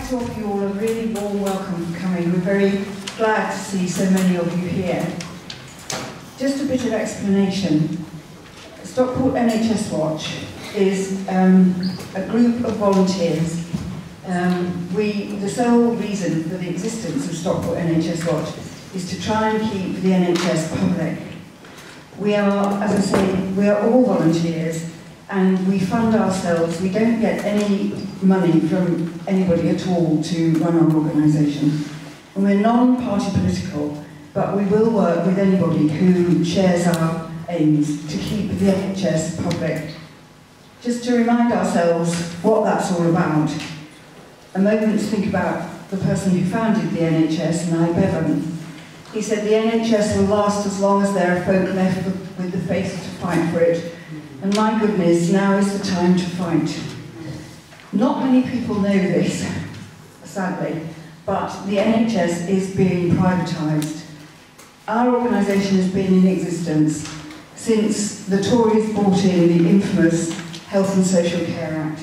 to offer you all a really warm welcome for coming. We're very glad to see so many of you here. Just a bit of explanation. Stockport NHS Watch is a group of volunteers. The sole reason for the existence of Stockport NHS Watch is to try and keep the NHS public. We are, as I say, we are all volunteers and we fund ourselves. We don't get any money from anybody at all to run our organisation. And we're non-party political, but we will work with anybody who shares our aims to keep the NHS public. Just to remind ourselves what that's all about, a moment to think about the person who founded the NHS, Nye Bevan. He said the NHS will last as long as there are folk left with the faith to fight for it. And my goodness, now is the time to fight. Not many people know this, sadly, but the NHS is being privatised. Our organisation has been in existence since the Tories brought in the infamous Health and Social Care Act.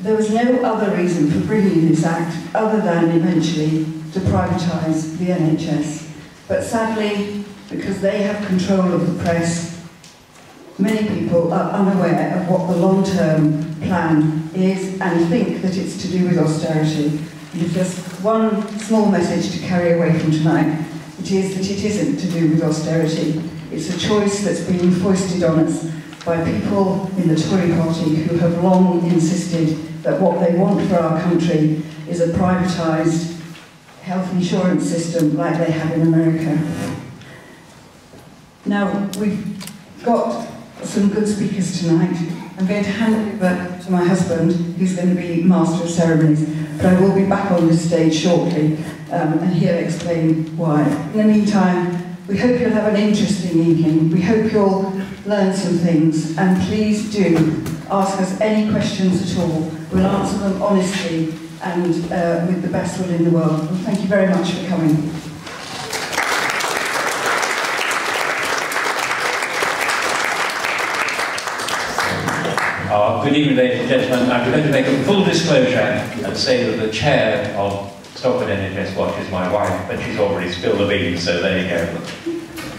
There was no other reason for bringing this act other than eventually to privatise the NHS. But sadly, because they have control of the press, many people are unaware of what the long-term plan is and think that it's to do with austerity. And if there's one small message to carry away from tonight, it is that it isn't to do with austerity. It's a choice that's been foisted on us by people in the Tory party who have long insisted that what they want for our country is a privatised health insurance system like they have in America. Now, we've got some good speakers tonight. I'm going to hand over to my husband, who's going to be Master of Ceremonies, but I will be back on this stage shortly, and he'll explain why. In the meantime, we hope you'll have an interesting evening. We hope you'll learn some things, and please do ask us any questions at all. We'll answer them honestly and with the best will in the world. Well, thank you very much for coming. Good evening, ladies and gentlemen. I'm going to make a full disclosure and say that the chair of Stockport NHS Watch is my wife, but she's already spilled the beans, so there you go.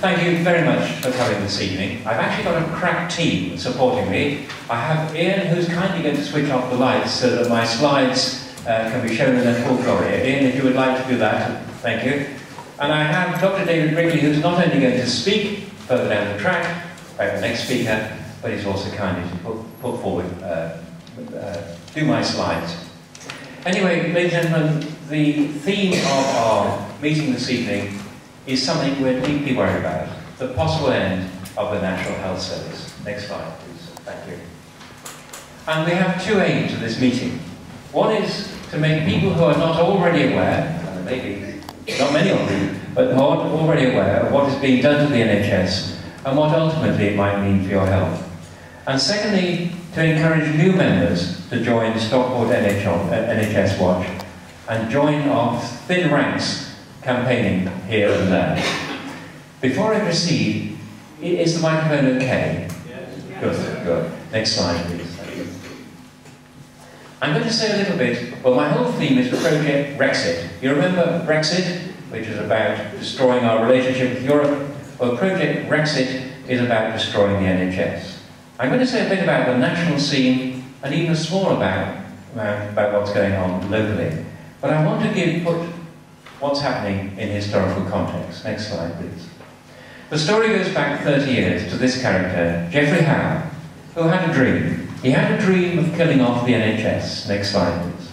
Thank you very much for coming this evening. I've actually got a crack team supporting me. I have Ian, who's kindly going to switch off the lights so that my slides can be shown in their full glory. Ian, if you would like to do that, thank you. And I have Dr. David Wrigley, who's not only going to speak further down the track, like the next speaker, but he's also kindly to put forward, do my slides. Anyway, ladies and gentlemen, the theme of our meeting this evening is something we're deeply worried about, the possible end of the National Health Service. Next slide, please. Thank you. And we have two aims of this meeting. One is to make people who are not already aware, and there may be not many of you, but who aren't already aware of what is being done to the NHS and what ultimately it might mean for your health. And secondly, to encourage new members to join Stockport NHS Watch and join our thin ranks campaigning here and there. Before I proceed, is the microphone okay? Yes. Good, good. Next slide, please. Thank you. I'm going to say a little bit, well, my whole theme is Project Brexit. You remember Brexit, which is about destroying our relationship with Europe? Well, Project Brexit is about destroying the NHS. I'm going to say a bit about the national scene and even a small about what's going on locally. But I want to put what's happening in historical context. Next slide, please. The story goes back 30 years to this character, Geoffrey Howe, who had a dream. He had a dream of killing off the NHS. Next slide, please.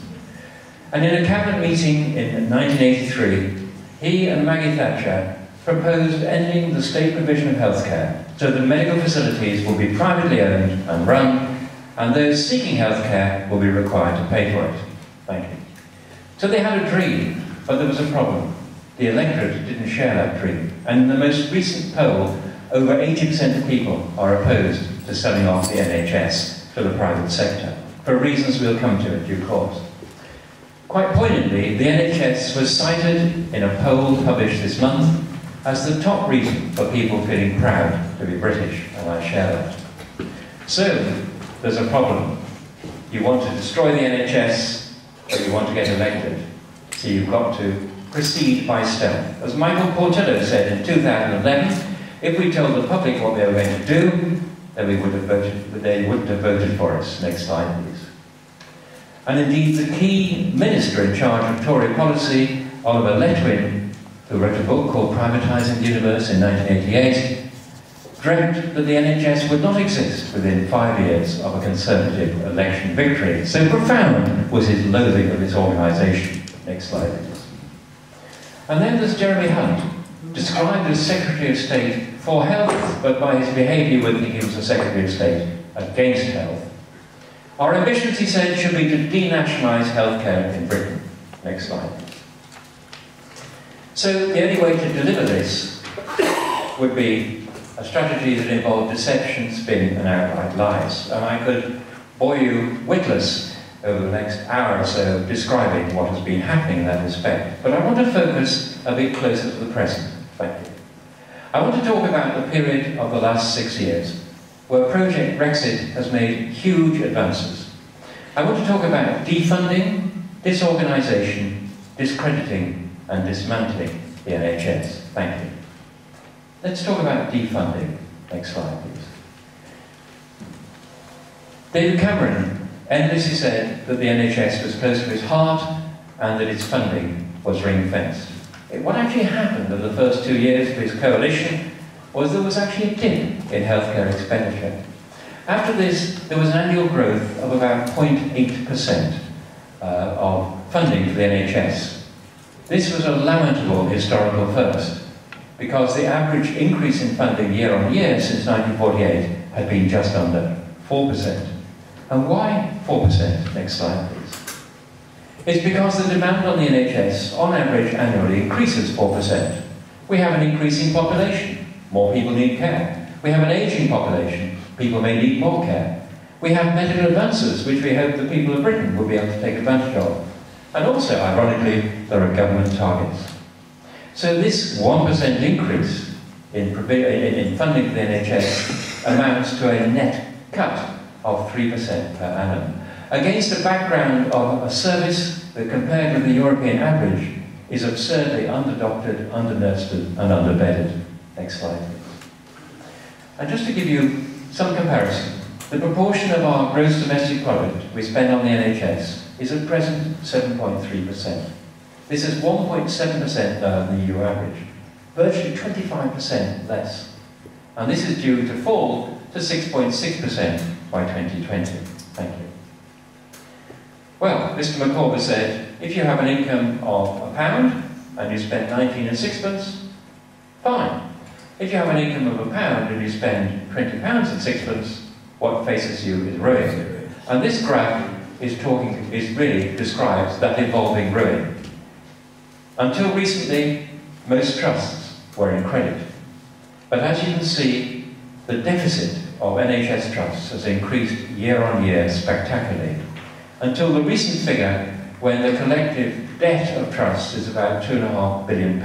And in a cabinet meeting in 1983, he and Maggie Thatcher proposed ending the state provision of healthcare so that medical facilities will be privately owned and run, and those seeking healthcare will be required to pay for it. Thank you. So they had a dream, but there was a problem. The electorate didn't share that dream. And in the most recent poll, over 80% of people are opposed to selling off the NHS to the private sector, for reasons we'll come to in due course. Quite poignantly, the NHS was cited in a poll published this month as the top reason for people feeling proud to be British, and I share that. So, there's a problem. You want to destroy the NHS, if you want to get elected. So you've got to proceed by stealth. As Michael Portillo said in 2011, if we told the public what they were going to do, then they wouldn't have voted for us. Next slide, please. And indeed, the key minister in charge of Tory policy, Oliver Letwin, who wrote a book called Privatising the Universe in 1988, dreamt that the NHS would not exist within 5 years of a Conservative election victory. So profound was his loathing of this organisation. Next slide, please. And then there's Jeremy Hunt, described as Secretary of State for Health, but by his behaviour would think he was the Secretary of State against health. Our ambitions, he said, should be to denationalise healthcare in Britain. Next slide. So the only way to deliver this would be a strategy that involved deception, spin, and outright lies. And I could bore you witless over the next hour or so describing what has been happening in that respect. But I want to focus a bit closer to the present. Thank you. I want to talk about the period of the last 6 years, where Project Brexit has made huge advances. I want to talk about defunding, disorganisation, discrediting, and dismantling the NHS. Thank you. Let's talk about defunding. Next slide, please. David Cameron endlessly said that the NHS was close to his heart and that its funding was ring-fenced. What actually happened in the first 2 years of his coalition was there was actually a dip in healthcare expenditure. After this, there was an annual growth of about 0.8% of funding for the NHS. This was a lamentable historical first, because the average increase in funding year on year since 1948 had been just under 4%. And why 4%? Next slide, please. It's because the demand on the NHS, on average annually, increases 4%. We have an increasing population. More people need care. We have an ageing population. People may need more care. We have medical advances, which we hope the people of Britain will be able to take advantage of. And also, ironically, there are government targets. So this 1% increase in funding for the NHS amounts to a net cut of 3% per annum, against a background of a service that, compared with the European average, is absurdly underdoctored, undernursed, and underbedded. Next slide, please. And just to give you some comparison, the proportion of our gross domestic product we spend on the NHS is at present 7.3%. This is 1.7% lower than the EU average, virtually 25% less. And this is due to fall to 6.6% by 2020. Thank you. Well, Mr. McCorber said, if you have an income of £1 and you spend 19 and sixpence, fine. If you have an income of £1 and you spend £20 and sixpence, what faces you is ruin. And this graph really describes that evolving ruin. Until recently, most trusts were in credit. But as you can see, the deficit of NHS trusts has increased year on year spectacularly, until the recent figure when the collective debt of trusts is about £2.5 billion.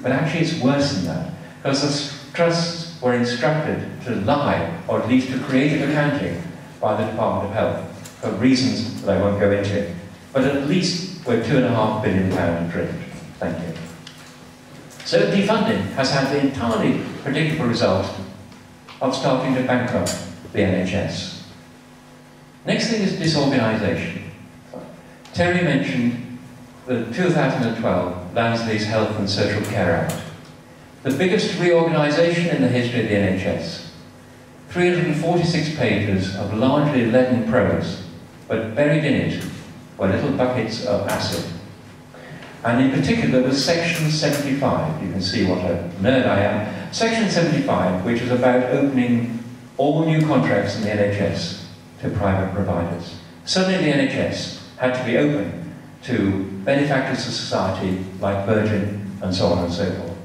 But actually it's worse than that, because the trusts were instructed to lie, or at least to create accounting, by the Department of Health, for reasons that I won't go into. But at least we're £2.5 billion adrift. Thank you. So defunding has had the entirely predictable result of starting to bankrupt the NHS. Next thing is disorganisation. Terry mentioned the 2012 Lansley's Health and Social Care Act, the biggest reorganisation in the history of the NHS. 346 pages of largely leaden prose, but buried in it were little buckets of acid. And in particular was Section 75. You can see what a nerd I am. Section 75, which was about opening all new contracts in the NHS to private providers. Suddenly the NHS had to be open to benefactors of society like Virgin and so on and so forth.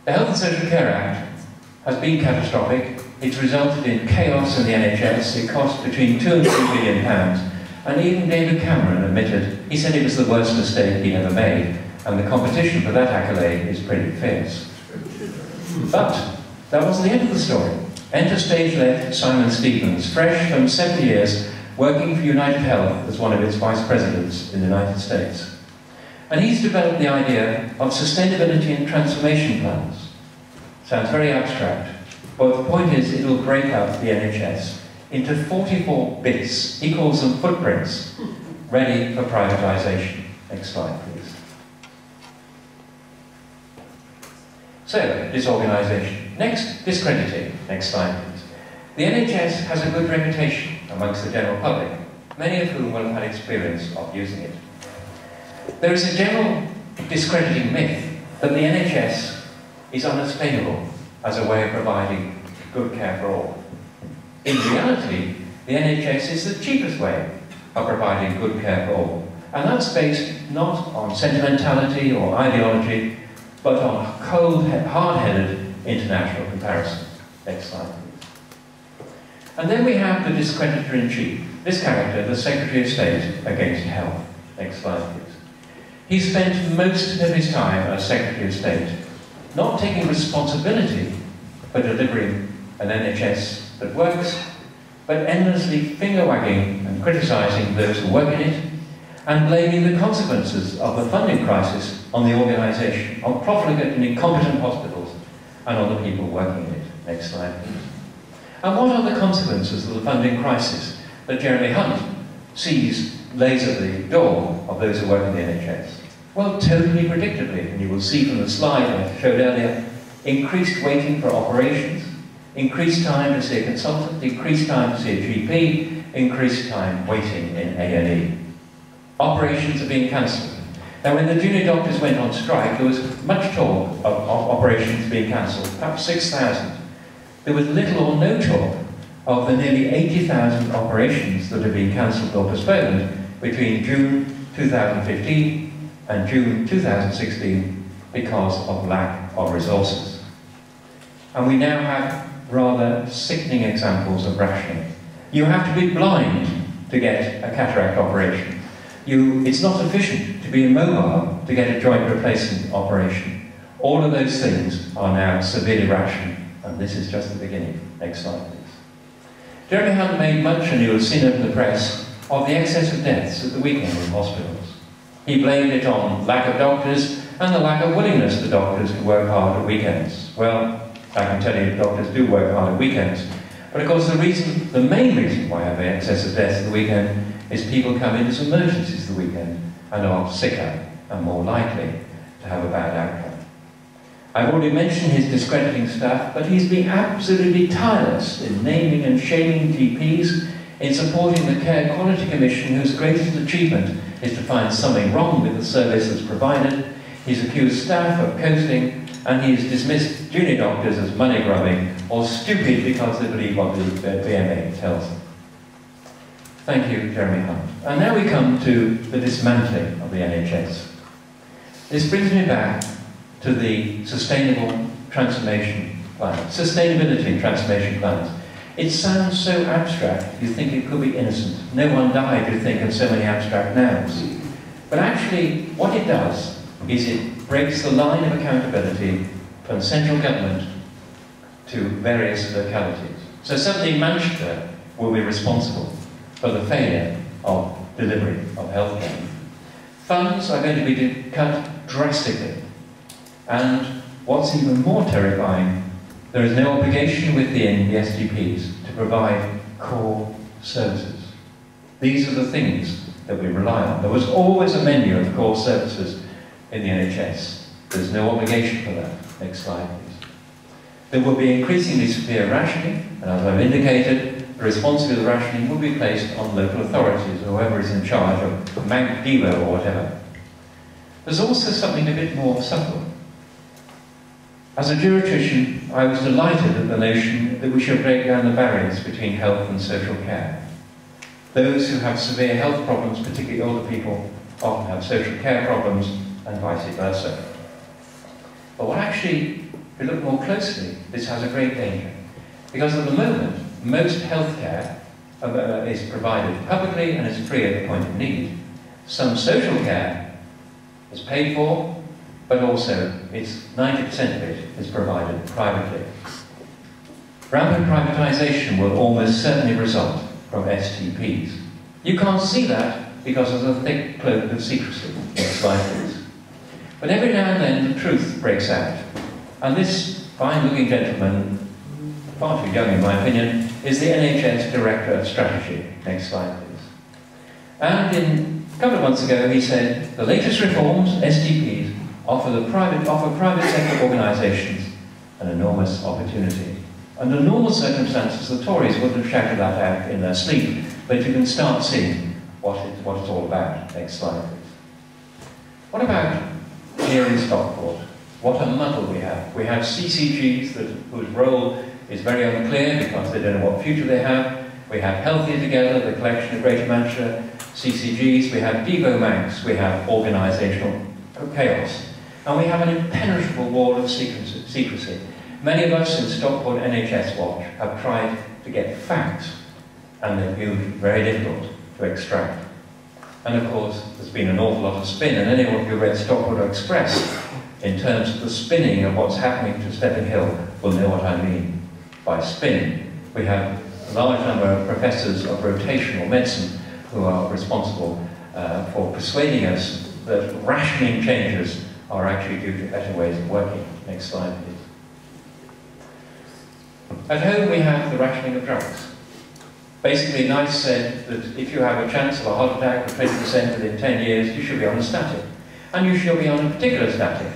The Health and Social Care Act has been catastrophic. It's resulted in chaos in the NHS. It cost between £2 and £3 billion. And even David Cameron admitted, he said it was the worst mistake he ever made, and the competition for that accolade is pretty fierce. But that wasn't the end of the story. Enter stage left Simon Stephens, fresh from 7 years working for United Health as one of its vice presidents in the United States. And he's developed the idea of sustainability and transformation plans. Sounds very abstract, but the point is it will break up the NHS into 44 bits, he calls them footprints, ready for privatisation. Next slide, please. So, disorganisation. Next, discrediting. Next slide, please. The NHS has a good reputation amongst the general public, many of whom will have had experience of using it. There is a general discrediting myth that the NHS is unsustainable as a way of providing good care for all. In reality, the NHS is the cheapest way of providing good care for all, and that's based not on sentimentality or ideology, but on cold, hard-headed international comparison. Next slide, please. And then we have the discreditor-in-chief, this character, the Secretary of State against Health. Next slide, please. He spent most of his time as Secretary of State not taking responsibility for delivering an NHS that works, but endlessly finger-wagging and criticising those who work in it, and blaming the consequences of the funding crisis on the organisation, on profligate and incompetent hospitals, and on the people working in it. Next slide, please. And what are the consequences of the funding crisis that Jeremy Hunt lays at the door of those who work in the NHS? Well, totally predictably, and you will see from the slide I showed earlier, increased waiting for operations, increased time to see a consultant, increased time to see a GP, increased time waiting in A&E. Operations are being cancelled. Now, when the junior doctors went on strike, there was much talk of operations being cancelled, perhaps 6,000. There was little or no talk of the nearly 80,000 operations that have been cancelled or postponed between June 2015 and June 2016 because of lack of resources. And we now have rather sickening examples of rationing. You have to be blind to get a cataract operation. It's not sufficient to be immobile to get a joint replacement operation. All of those things are now severely rationed, and this is just the beginning. Next slide, please. Jeremy Hunt made much, and you will have seen it in the press, of the excess of deaths at the weekend in hospitals. He blamed it on lack of doctors and the lack of willingness of the doctors to work hard at weekends. Well, I can tell you doctors do work hard at weekends, but of course the main reason why I have excess of deaths at the weekend is people come in as emergencies the weekend and are sicker and more likely to have a bad outcome. I've already mentioned his discrediting stuff, but he's been absolutely tireless in naming and shaming GPs, in supporting the Care Quality Commission, whose greatest achievement is to find something wrong with the service that's provided. He's accused staff of coasting, and he's dismissed junior doctors as money grubbing or stupid because they believe what the BMA tells them. Thank you, Jeremy Hunt. And now we come to the dismantling of the NHS. This brings me back to the sustainable transformation plan, sustainability and transformation plans. It sounds so abstract, you think it could be innocent. No one died, you think, of so many abstract nouns. But actually, what it does is it breaks the line of accountability from central government to various localities. So suddenly Manchester will be responsible for the failure of delivery of healthcare. Funds are going to be cut drastically. And what's even more terrifying, there is no obligation within the SGPs to provide core services. These are the things that we rely on. There was always a menu of core services in the NHS. There's no obligation for that. Next slide, please. There will be increasingly severe rationing, and as I've indicated, the responsibility of the rationing will be placed on local authorities, or whoever is in charge of Manc Devo or whatever. There's also something a bit more subtle. As a geriatrician, I was delighted at the notion that we should break down the barriers between health and social care. Those who have severe health problems, particularly older people, often have social care problems, and vice versa. But what actually, if we look more closely, this has a great danger. Because at the moment, most healthcare is provided publicly and is free at the point of need. Some social care is paid for, but also it's 90% of it is provided privately. Rampant privatisation will almost certainly result from STPs. You can't see that because of the thick cloak of secrecy. Next slide, please. But every now and then the truth breaks out. And this fine-looking gentleman, far too young in my opinion, is the NHS Director of Strategy. Next slide, please. And a couple of months ago he said, the latest reforms, STPs, offer private sector organisations an enormous opportunity. Under normal circumstances, the Tories wouldn't have shouted that out in their sleep, but you can start seeing what it's all about. Next slide, please. What about here in Stockport? What a muddle we have. We have CCGs whose role is very unclear because they don't know what future they have. We have Healthier Together, the collection of Greater Manchester CCGs. We have Devo Manx. We have organisational chaos. And we have an impenetrable wall of secrecy. Many of us in Stockport NHS Watch have tried to get facts, and they've been very difficult to extract. And of course, there's been an awful lot of spin, and anyone who read Stockport Express in terms of the spinning of what's happening to Stepping Hill will know what I mean by spin. We have a large number of professors of rotational medicine who are responsible for persuading us that rationing changes are actually due to better ways of working. Next slide, please. At home we have the rationing of drugs. Basically, NICE said that if you have a chance of a heart attack of 20% within 10 years, you should be on a statin. And you should be on a particular statin.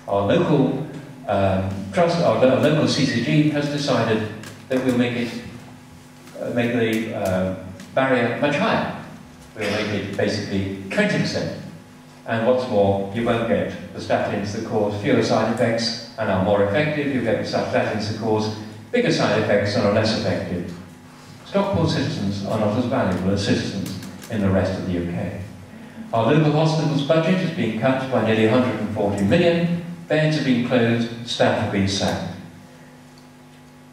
Our local local CCG has decided that we'll make the barrier much higher. We'll make it basically 20%. And what's more, you won't get the statins that cause fewer side effects and are more effective. You get the statins that cause bigger side effects and are less effective. Stockport citizens are not as valuable as citizens in the rest of the UK. Our local hospital's budget has been cut by nearly 140 million, beds have been closed, staff have been sacked.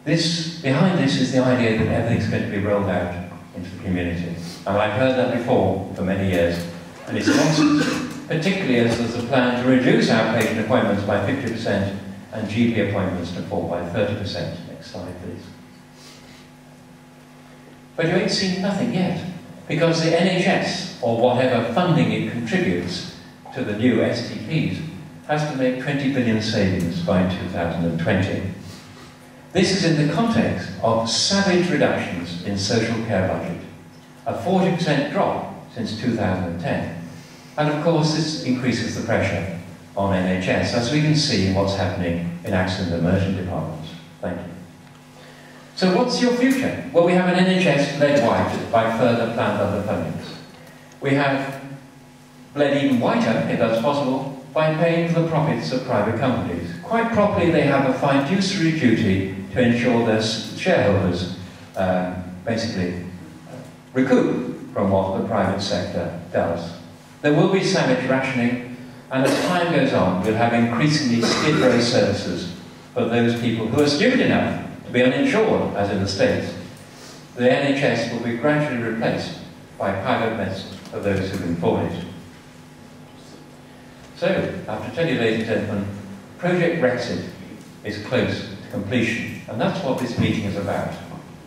Behind this is the idea that everything's going to be rolled out into the community. And I've heard that before for many years, and it's nonsense, particularly as there's a plan to reduce outpatient appointments by 50% and GP appointments to fall by 30%. Next slide, please. But you ain't seen nothing yet, because the NHS, or whatever funding it contributes to the new STPs, has to make 20 billion savings by 2020. This is in the context of savage reductions in social care budget, a 40% drop since 2010. And of course this increases the pressure on NHS, as we can see in what's happening in accident and emergency departments. Thank you. So what's your future? Well, we have an NHS led white by further planned underfundings. We have bled even whiter, if that's possible, by paying for the profits of private companies. Quite properly, they have a fiduciary duty to ensure their shareholders basically recoup from what the private sector does. There will be savage rationing, and as time goes on, we'll have increasingly skid row services for those people who are stupid enough to be uninsured, as in the States. The NHS will be gradually replaced by private medicine for those who can afford it. So, I have to tell you, ladies and gentlemen, Project Brexit is close to completion, and that's what this meeting is about.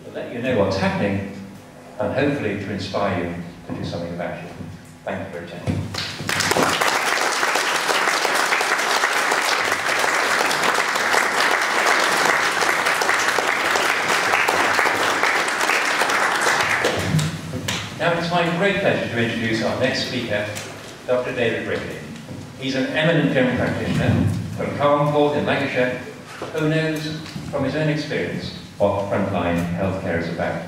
To let you know what's happening, and hopefully to inspire you to do something about it. Thank you for attending. Now it's my great pleasure to introduce our next speaker, Dr. David Ripley. He's an eminent general practitioner from Carnforth in Lancashire who knows from his own experience what frontline healthcare is about.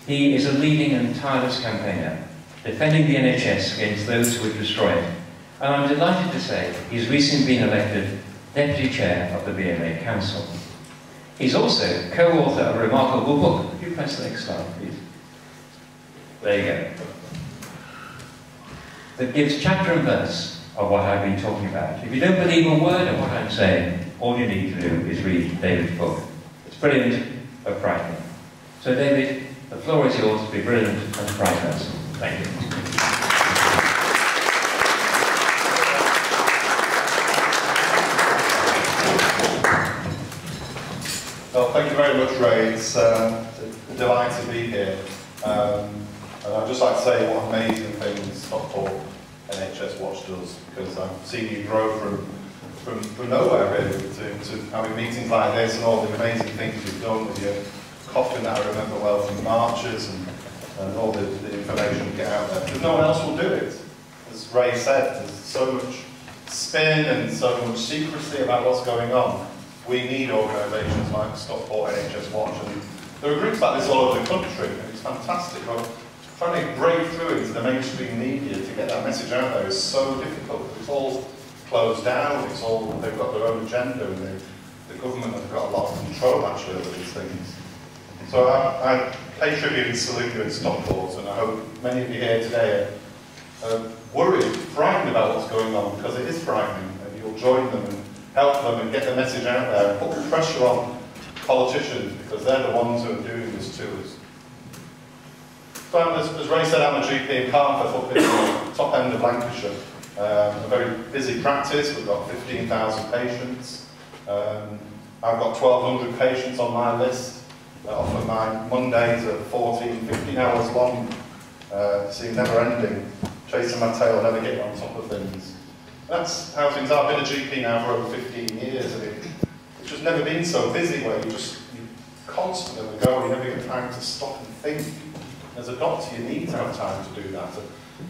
He is a leading and tireless campaigner, defending the NHS against those who would destroy it. And I'm delighted to say he's recently been elected Deputy Chair of the BMA Council. He's also co-author of a remarkable book. Could you press the next slide, please? There you go. That gives chapter and verse of what I've been talking about. If you don't believe a word of what I'm saying, all you need to do is read David's book. It's brilliant but frightening. So David, the floor is yours to be brilliant and frighten us. Thank you. Well, thank you very much, Ray. It's a delight to be here. And I'd just like to say what amazing things Stockport NHS Watch does, because I've seen you grow from nowhere really to having meetings like this and all the amazing things you've done with your coffin that I remember well from marches and all the information you get out there. Because no one else will do it. As Ray said, there's so much spin and so much secrecy about what's going on. We need organisations like Stockport NHS Watch, and there are groups like this all over the country, and it's fantastic. But trying to break through into the mainstream media to get that message out there is so difficult. It's all closed down, it's all, they've got their own agenda, and the government have got a lot of control actually over these things. So I pay tribute and salute you in Stockport, and I hope many of you here today are worried, frightened about what's going on, because it is frightening, and you'll join them and help them and get the message out there and put the pressure on politicians, because they're the ones who are doing this to us. So as Ray said, I'm a GP in Cardiff, up in the top end of Lancashire. A very busy practice. We've got 15,000 patients. I've got 1,200 patients on my list. Often my Mondays are 14, 15 hours long. Seem never ending, chasing my tail, never getting on top of things. That's how things are. I've been a GP now for over 15 years, and it's just never been so busy where you constantly go, you never get time to stop and think. As a doctor, you need to have time to do that, to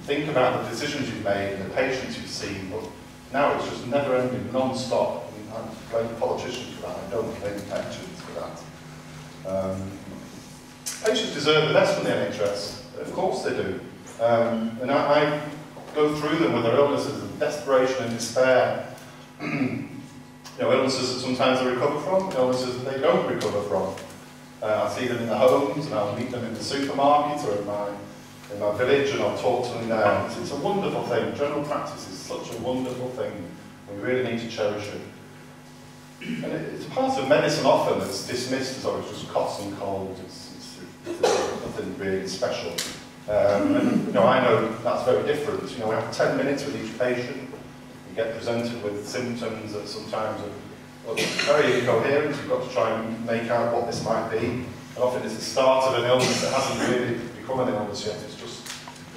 think about the decisions you've made and the patients you've seen, but now it's just never-ending, non-stop. I mean, I blame politicians for that, I don't blame patients for that. Patients deserve the best from the NHS, of course they do. And I go through them with their illnesses of desperation and despair. Illnesses that sometimes they recover from, illnesses that they don't recover from. I see them in their homes, and I'll meet them in the supermarket or in my village, and I'll talk to them there. It's a wonderful thing. General practice is such a wonderful thing. We really need to cherish it. And it's a part of medicine often that's dismissed as, oh, it's just coughs and colds. It's nothing really special. And I know that's very different. We have 10 minutes with each patient. You get presented with symptoms that sometimes are very incoherent. You've got to try and make out what this might be. And often it's the start of an illness that hasn't really become an illness yet. It's just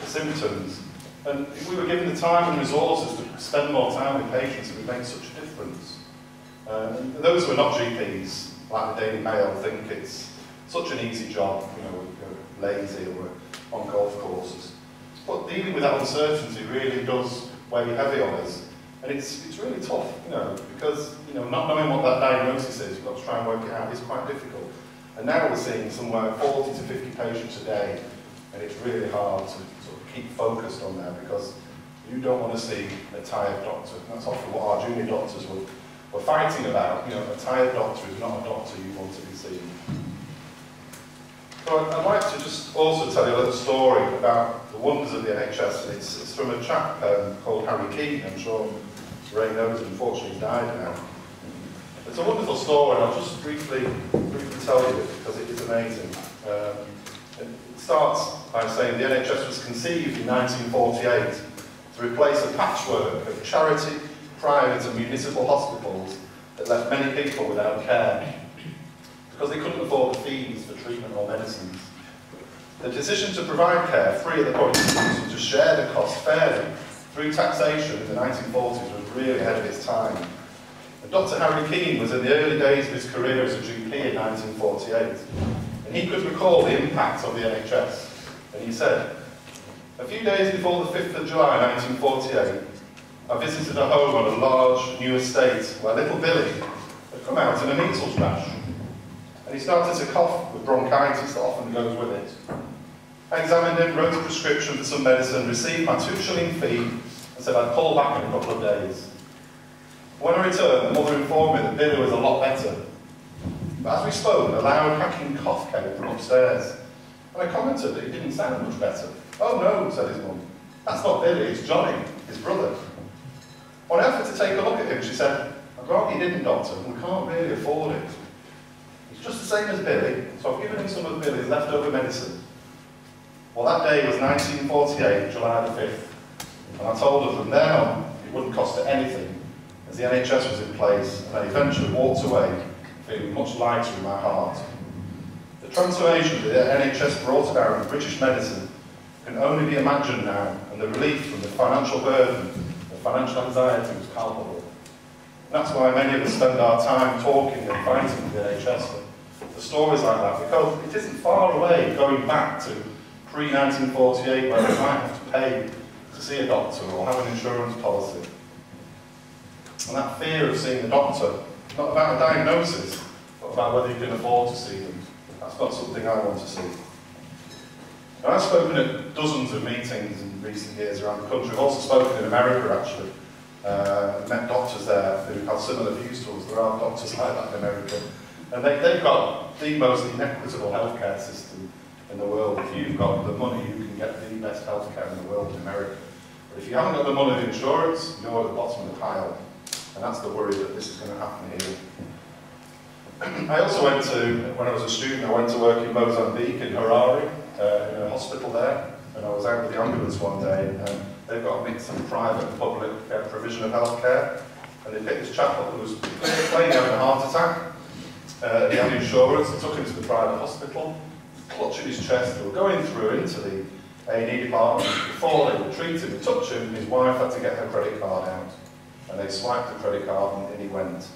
the symptoms. And if we were given the time and resources to spend more time with patients, it would make such a difference. And those who are not GPs, like the Daily Mail, think it's such an easy job. We're lazy or we're on golf courses. But dealing with that uncertainty really does weigh heavy on us. And it's really tough, because not knowing what that diagnosis is, you've got to try and work it out, is quite difficult. And now we're seeing somewhere 40 to 50 patients a day, and it's really hard to sort of keep focused on that, because you don't want to see a tired doctor. And that's often what our junior doctors were fighting about. A tired doctor is not a doctor you want to be seeing. So I'd like to just also tell you a little story about the wonders of the NHS. It's from a chap called Harry Keane. I'm sure Ray knows him. Unfortunately, he's died now. It's a wonderful story, and I'll just briefly tell you it, because it is amazing. It starts by saying the NHS was conceived in 1948 to replace a patchwork of charity, private and municipal hospitals that left many people without care, because they couldn't afford the fees for treatment or medicines. The decision to provide care free at the point and to share the cost fairly through taxation in the 1940s was really ahead of its time. And Dr. Harry Keane was in the early days of his career as a GP in 1948, and he could recall the impact of the NHS. And he said, "A few days before the 5th of July 1948, I visited a home on a large new estate where little Billy had come out in a measles rash. And he started to cough with bronchitis that often goes with it. I examined him, wrote a prescription for some medicine, received my 2-shilling fee, and said I'd call back in a couple of days. When I returned, the mother informed me that Billy was a lot better. But as we spoke, a loud hacking cough came from upstairs, and I commented that he didn't sound much better. "Oh no," said his mum, "that's not Billy, it's Johnny, his brother." On effort to take a look at him, she said, "I'd rather you didn't, doctor, we can't really afford it. It's just the same as Billy, so I've given him some of Billy's leftover medicine." Well, that day was 1948, July the 5th, and I told her from then on it wouldn't cost her anything, as the NHS was in place, and I eventually walked away feeling much lighter in my heart. The transformation that the NHS brought about in British medicine can only be imagined now, and the relief from the financial burden, the financial anxiety was palpable. And that's why many of us spend our time talking and fighting for the NHS for stories like that, because it isn't far away going back to pre-1948 where we might have to pay to see a doctor or have an insurance policy. And that fear of seeing a doctor, not about a diagnosis, but about whether you can afford to see them. That's not something I want to see. Now, I've spoken at dozens of meetings in recent years around the country. I've also spoken in America, actually. Met doctors there who have similar views to us. There are doctors like that in America. And they've got the most inequitable healthcare system in the world. If you've got the money, you can get the best healthcare in the world in America. But if you haven't got the money of insurance, you're at the bottom of the pile. And that's the worry that this is going to happen here. I also went to, when I was a student, I went to work in Mozambique, in Harare, in a hospital there. And I was out with the ambulance one day, and they've got a mix of private and public provision of healthcare. And they picked this chap up who was plainly having a heart attack. He had insurance, they took him to the private hospital, clutching his chest. They were going through into the A&E department. Before they would treat him and touch him, his wife had to get her credit card out. And they swiped the credit card and in he went.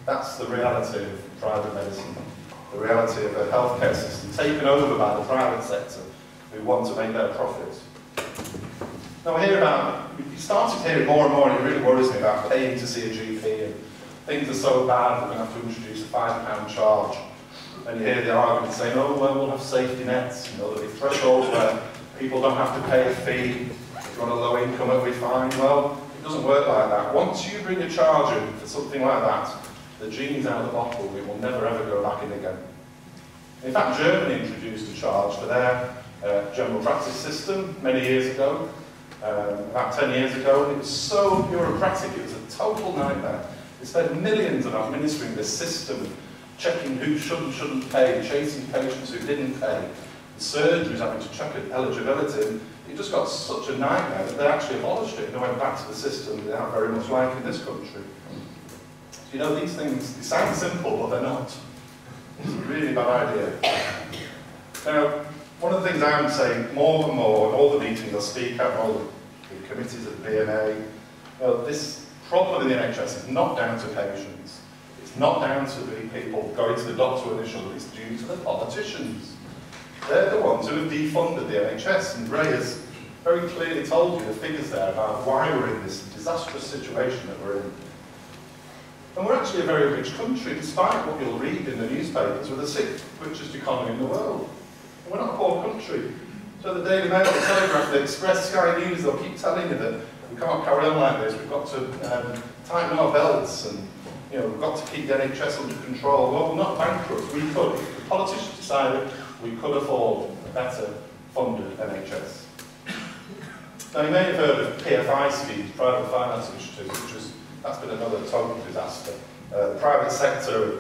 That's the reality of private medicine. The reality of a healthcare system taken over by the private sector who want to make their profits. Now we started hearing more and more, and it really worries me, about paying to see a GP, and things are so bad we're going to have to introduce a £5 charge. And you hear the argument saying, oh well, we'll have safety nets, there'll be thresholds where people don't have to pay a fee. If you're on a low income, it'll be fine. Well, it doesn't work like that. Once you bring a charge in for something like that, the genie's out of the bottle, it will never ever go back in again. In fact, Germany introduced a charge for their general practice system many years ago, about 10 years ago, and it was so bureaucratic, it was a total nightmare. They spent millions on administering this system, checking who should and shouldn't pay, chasing patients who didn't pay, the surgeries having to check eligibility. It just got such a nightmare that they actually abolished it and they went back to the system they are very much like in this country. You know, these things, they sound simple, but they're not. It's a really bad idea. Now, one of the things I'm saying more and more in all the meetings I speak at, all the committees at the BMA, this problem in the NHS is not down to patients. It's not down to the people going to the doctor initially. It's due to the politicians. They're the ones who have defunded the NHS, and Ray has very clearly told you the figures there about why we're in this disastrous situation that we're in. And we're actually a very rich country, despite what you'll read in the newspapers. We're the 6th richest economy in the world. And we're not a poor country. So the Daily Mail, the Telegraph, the Express, Sky News, they'll keep telling you that we can't carry on like this. We've got to tighten our belts, and we've got to keep the NHS under control. Well, we're not bankrupt. We could. If the politicians decided, we could afford a better funded NHS. Now, you may have heard of PFI schemes, private finance initiatives, that's been another total disaster. The private sector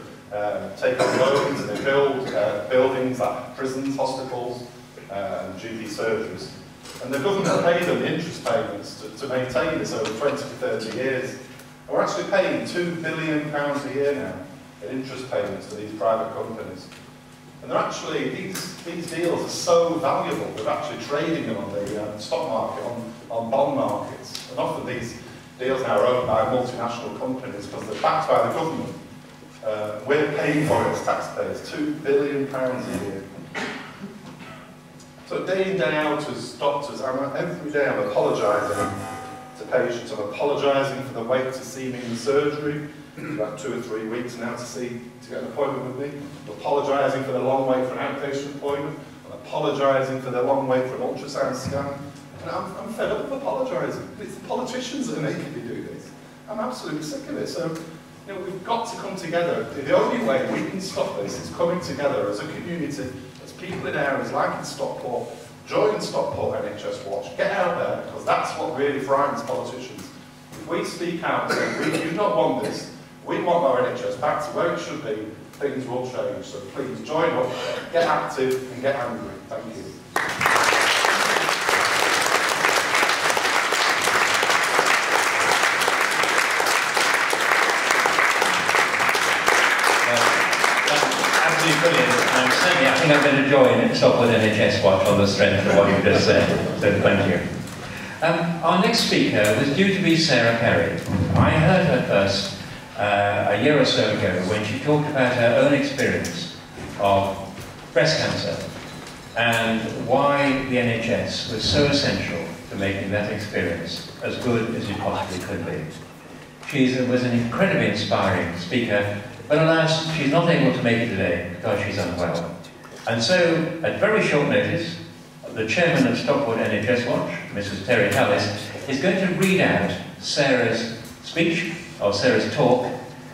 take on loans and they build buildings like prisons, hospitals, and GP surgeries. And the government paid them the interest payments to maintain this over 20 to 30 years. And we're actually paying £2 billion a year now in interest payments to these private companies. And they're actually, these deals are so valuable, they're actually trading them on the stock market, on bond markets. And often these deals now are owned by multinational companies because they're backed by the government. We're paying for it as taxpayers, £2 billion a year. So day in, day out as doctors, every day I'm apologising to patients. I'm apologising for the wait to see me in the surgery. It's about 2 or 3 weeks now to get an appointment with me. I'm apologising for the long wait for an outpatient appointment. I'm apologising for the long wait for an ultrasound scan. And I'm fed up of apologising. It's the politicians that are making me do this. I'm absolutely sick of it. So, we've got to come together. The only way we can stop this is coming together as a community, as people in areas like in Stockport. Join Stockport NHS Watch. Get out there, because that's what really frightens politicians. If we speak out and say, we do not want this, we want our NHS back to where it should be, things will change. So please join up, get active and get angry. Thank you. Brilliant, and certainly I think Stockport NHS Watch on the strength of what you just said. So thank you. Our next speaker was due to be Sarah Perry. I heard her first a year or so ago when she talked about her own experience of breast cancer and why the NHS was so essential to making that experience as good as it possibly could be. She was an incredibly inspiring speaker, but alas, she's not able to make it today because she's unwell. And so, at very short notice, the chairman of Stockport NHS Watch, Mrs. Terry Hallis, is going to read out Sarah's speech, or Sarah's talk,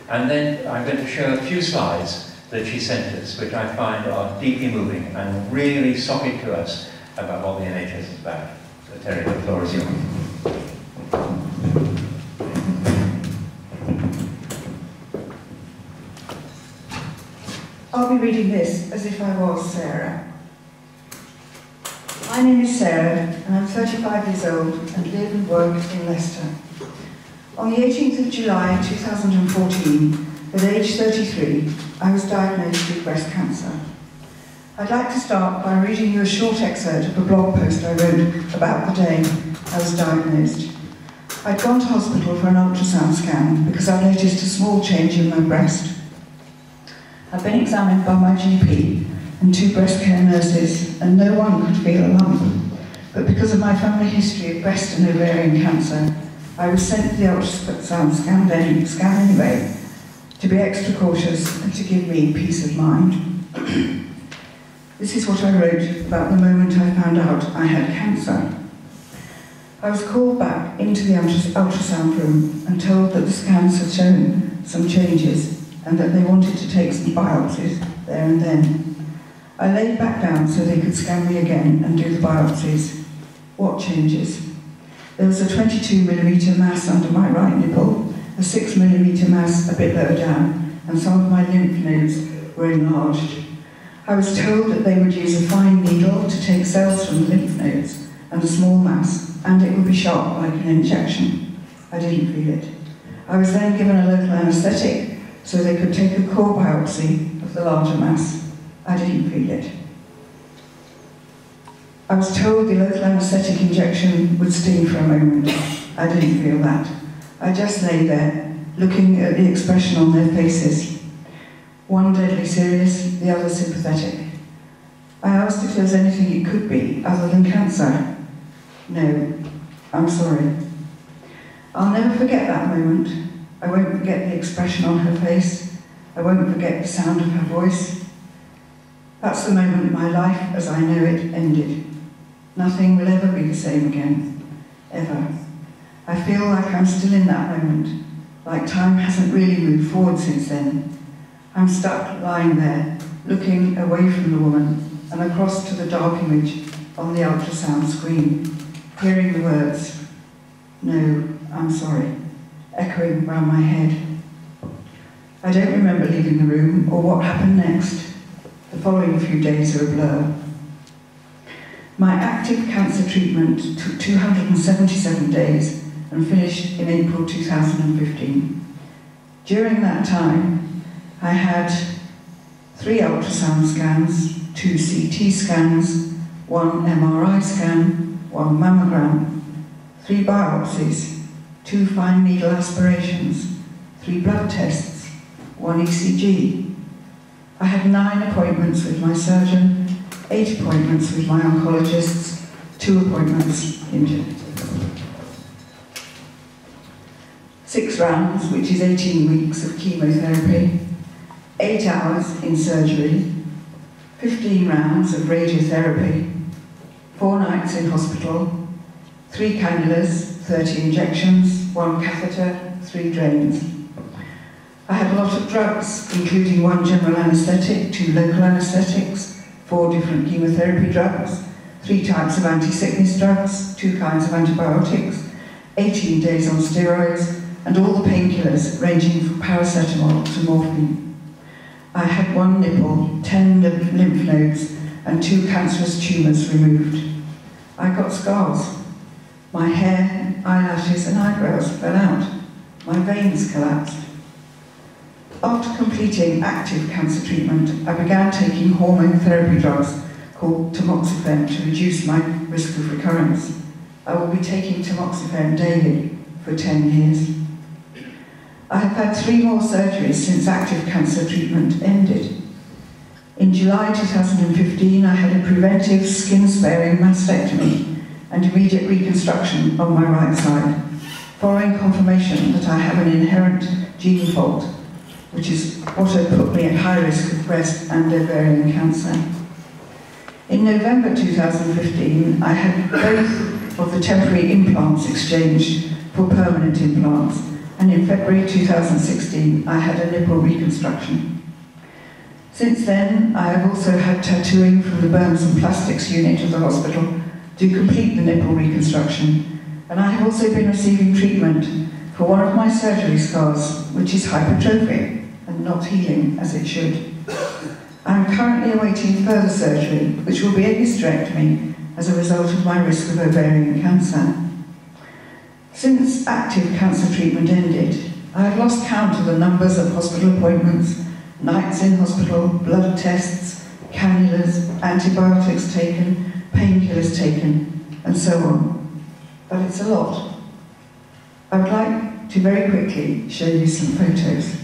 and then I'm going to show a few slides that she sent us, which I find are deeply moving and really socket to us about what the NHS is about. So Terry, the floor is yours. I'll be reading this as if I was Sarah. My name is Sarah, and I'm 35 years old and live and work in Leicester. On the 18th of July 2014, at age 33, I was diagnosed with breast cancer. I'd like to start by reading you a short excerpt of a blog post I wrote about the day I was diagnosed. I'd gone to hospital for an ultrasound scan because I'd noticed a small change in my breast. I'd been examined by my GP and 2 breast care nurses, and no one could feel a lump. But because of my family history of breast and ovarian cancer, I was sent to the ultrasound scan anyway, to be extra cautious and to give me peace of mind. This is what I wrote about the moment I found out I had cancer. I was called back into the ultrasound room and told that the scans had shown some changes and that they wanted to take some biopsies there and then. I laid back down so they could scan me again and do the biopsies. What changes? There was a 22mm mass under my right nipple, a 6mm mass a bit lower down, and some of my lymph nodes were enlarged. I was told that they would use a fine needle to take cells from the lymph nodes and a small mass, and it would be sharp like an injection. I didn't feel it. I was then given a local anaesthetic so they could take a core biopsy of the larger mass. I didn't feel it. I was told the local anaesthetic injection would sting for a moment. I didn't feel that. I just lay there, looking at the expression on their faces. One deadly serious, the other sympathetic. I asked if there was anything it could be other than cancer. No, I'm sorry. I'll never forget that moment. I won't forget the expression on her face. I won't forget the sound of her voice. That's the moment my life, as I know it, ended. Nothing will ever be the same again. Ever. I feel like I'm still in that moment, like time hasn't really moved forward since then. I'm stuck lying there, looking away from the woman and across to the dark image on the ultrasound screen, hearing the words, "No, I'm sorry," echoing round my head. I don't remember leaving the room or what happened next. The following few days are a blur. My active cancer treatment took 277 days and finished in April 2015. During that time, I had 3 ultrasound scans, 2 CT scans, 1 MRI scan, 1 mammogram, 3 biopsies, 2 fine needle aspirations, 3 blood tests, 1 ECG. I had 9 appointments with my surgeon, 8 appointments with my oncologists, 2 appointments into 6 rounds, which is 18 weeks of chemotherapy, 8 hours in surgery, 15 rounds of radiotherapy, 4 nights in hospital, 3 cannulas, 30 injections, 1 catheter, 3 drains. I had a lot of drugs, including 1 general anaesthetic, 2 local anaesthetics, 4 different chemotherapy drugs, 3 types of anti-sickness drugs, 2 kinds of antibiotics, 18 days on steroids, and all the painkillers ranging from paracetamol to morphine. I had 1 nipple, 10 lymph nodes, and 2 cancerous tumours removed. I got scars. My hair, eyelashes and eyebrows fell out. My veins collapsed. After completing active cancer treatment, I began taking hormone therapy drugs called tamoxifen to reduce my risk of recurrence. I will be taking tamoxifen daily for 10 years. I have had 3 more surgeries since active cancer treatment ended. In July 2015, I had a preventive skin-sparing mastectomy and immediate reconstruction on my right side, following confirmation that I have an inherent gene fault, which is what had put me at high risk of breast and ovarian cancer. In November 2015, I had both of the temporary implants exchanged for permanent implants, and in February 2016, I had a nipple reconstruction. Since then, I have also had tattooing from the Burns and Plastics unit of the hospital to complete the nipple reconstruction, and I have also been receiving treatment for one of my surgery scars, which is hypertrophic and not healing as it should. I am currently awaiting further surgery, which will be a hysterectomy as a result of my risk of ovarian cancer. Since active cancer treatment ended, I have lost count of the numbers of hospital appointments, nights in hospital, blood tests, cannulas, antibiotics taken, painkillers taken, and so on. But it's a lot. I would like to very quickly show you some photos.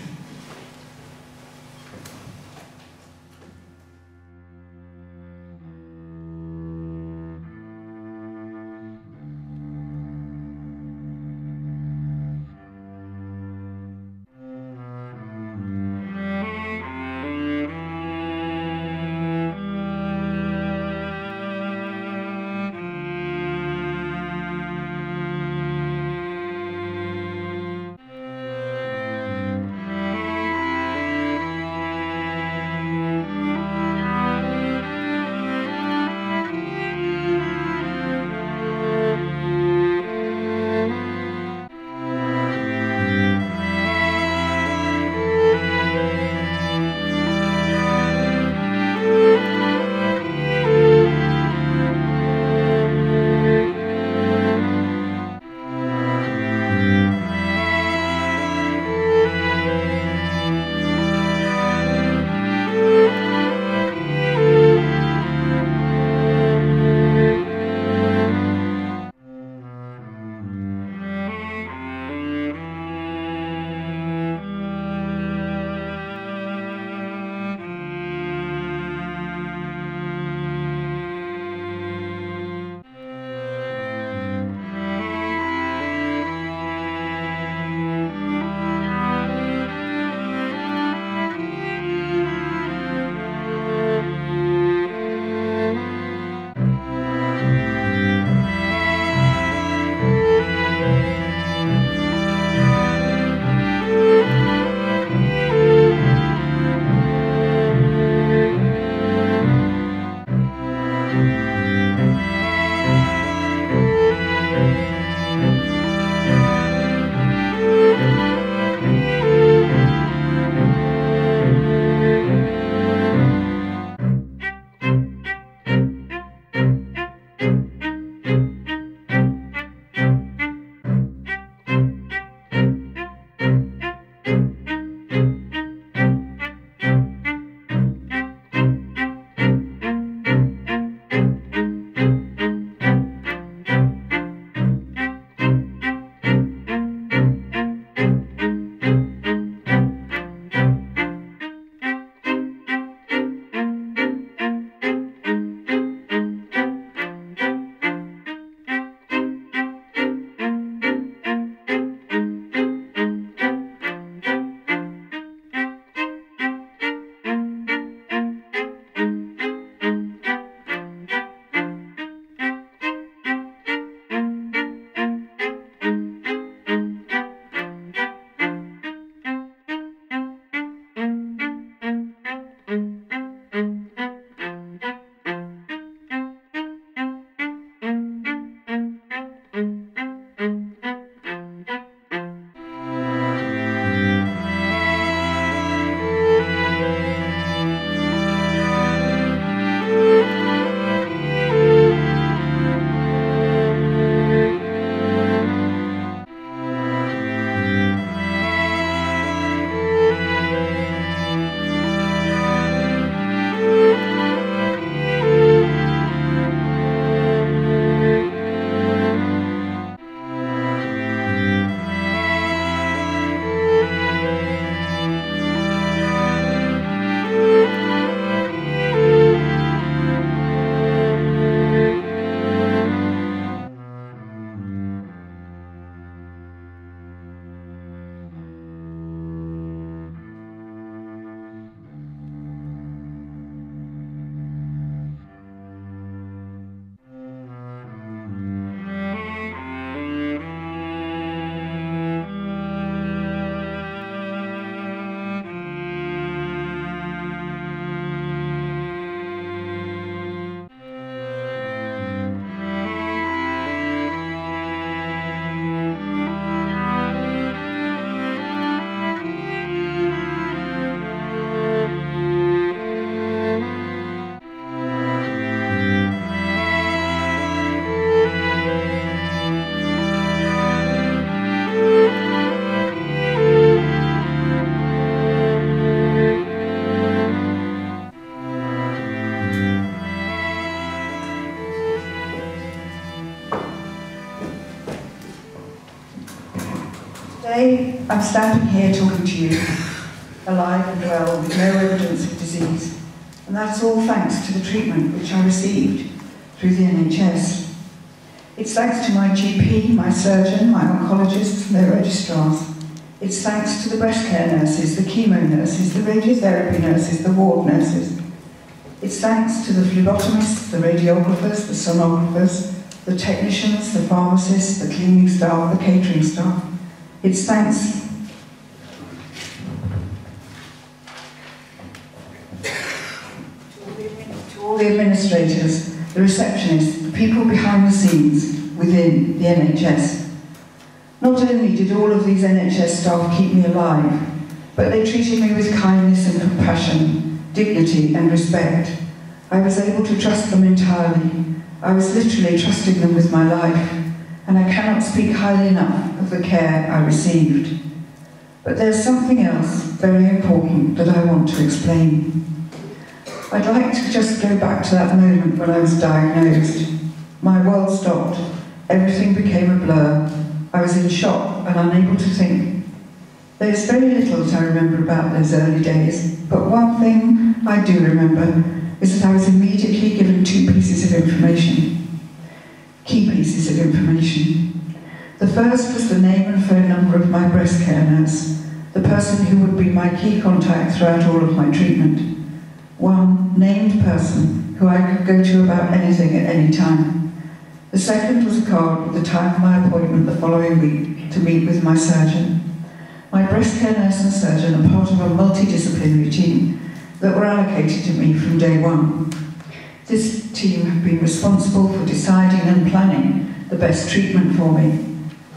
Today, I'm standing here talking to you, alive and well, with no evidence of disease. And that's all thanks to the treatment which I received through the NHS. It's thanks to my GP, my surgeon, my oncologists and their registrars. It's thanks to the breast care nurses, the chemo nurses, the radiotherapy nurses, the ward nurses. It's thanks to the phlebotomists, the radiographers, the sonographers, the technicians, the pharmacists, the cleaning staff, the catering staff. It's thanks to all the administrators, the receptionists, the people behind the scenes within the NHS. Not only did all of these NHS staff keep me alive, but they treated me with kindness and compassion, dignity and respect. I was able to trust them entirely. I was literally trusting them with my life, and I cannot speak highly enough of the care I received. But there's something else very important that I want to explain. I'd like to just go back to that moment when I was diagnosed. My world stopped. Everything became a blur. I was in shock and unable to think. There's very little that I remember about those early days, but one thing I do remember is that I was immediately given two pieces of information, key pieces of information. The first was the name and phone number of my breast care nurse, the person who would be my key contact throughout all of my treatment. One named person who I could go to about anything at any time. The second was a card with the time of my appointment the following week to meet with my surgeon. My breast care nurse and surgeon are part of a multidisciplinary team that were allocated to me from day one. This team have been responsible for deciding and planning the best treatment for me.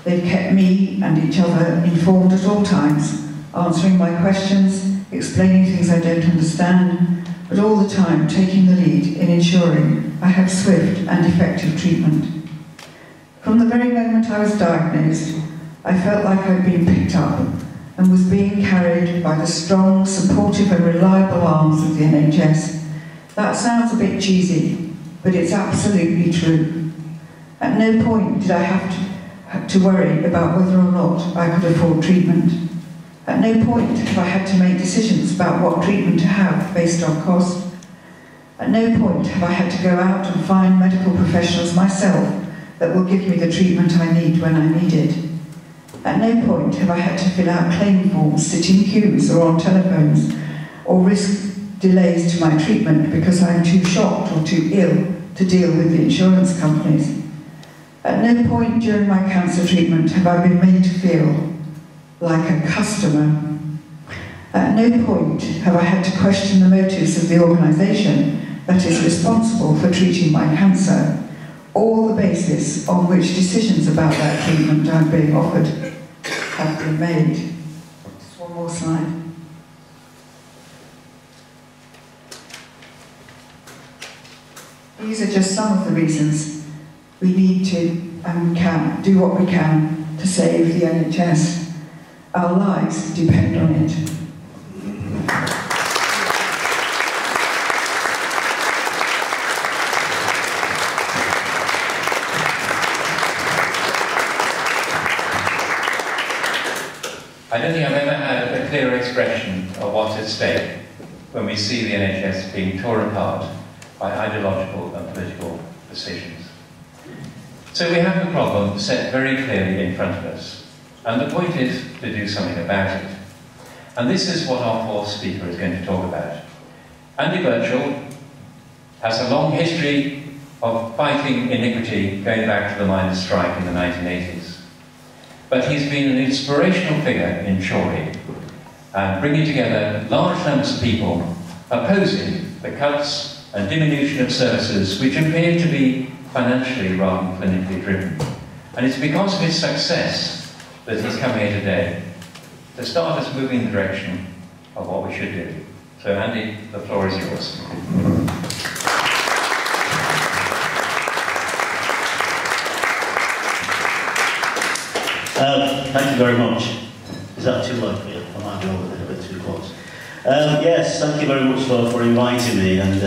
They've kept me and each other informed at all times, answering my questions, explaining things I don't understand, but all the time taking the lead in ensuring I have swift and effective treatment. From the very moment I was diagnosed, I felt like I'd been picked up and was being carried by the strong, supportive and reliable arms of the NHS. That sounds a bit cheesy, but it's absolutely true. At no point did I have to worry about whether or not I could afford treatment. At no point have I had to make decisions about what treatment to have based on cost. At no point have I had to go out and find medical professionals myself that will give me the treatment I need when I need it. At no point have I had to fill out claim forms, sit in queues or on telephones, or risk delays to my treatment because I'm too shocked or too ill to deal with the insurance companies. At no point during my cancer treatment have I been made to feel like a customer. At no point have I had to question the motives of the organisation that is responsible for treating my cancer, or the basis on which decisions about that treatment I'm being offered have been made. Just one more slide. These are just some of the reasons we need to and can do what we can to save the NHS. Our lives depend on it. I don't think I've ever had a clearer expression of what's at stake when we see the NHS being torn apart by ideological and political decisions. So we have the problem set very clearly in front of us, and the point is to do something about it. And this is what our fourth speaker is going to talk about. Andy Birchall has a long history of fighting iniquity going back to the miners' strike in the 1980s. But he's been an inspirational figure in Chorley, bringing together large numbers of people opposing the cuts and diminution of services which appear to be financially rather than clinically driven. And it's because of his success that he's come here today to start us moving in the direction of what we should do. So Andy, the floor is yours. Thank you very much. Is that too loud for you? I might be over there a bit too close. Yes, thank you very much for inviting me. And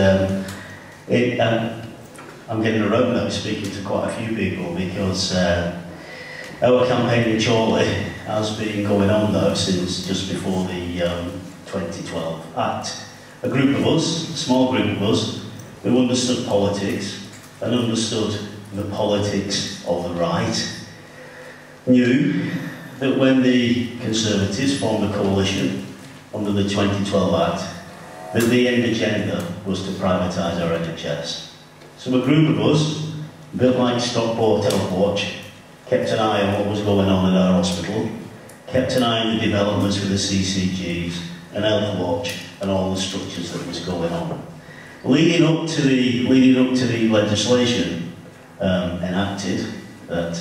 I'm getting around now speaking to quite a few people because Our campaign in Chorley has been going on though since just before the 2012 Act. A group of us, a small group of us, who understood politics and understood the politics of the right, knew that when the Conservatives formed a coalition under the 2012 Act, that the end agenda was to privatise our NHS. So a group of us, a bit like Stockport NHS Watch, kept an eye on what was going on at our hospital, kept an eye on the developments with the CCGs and Health Watch and all the structures that was going on. Leading up to the legislation enacted that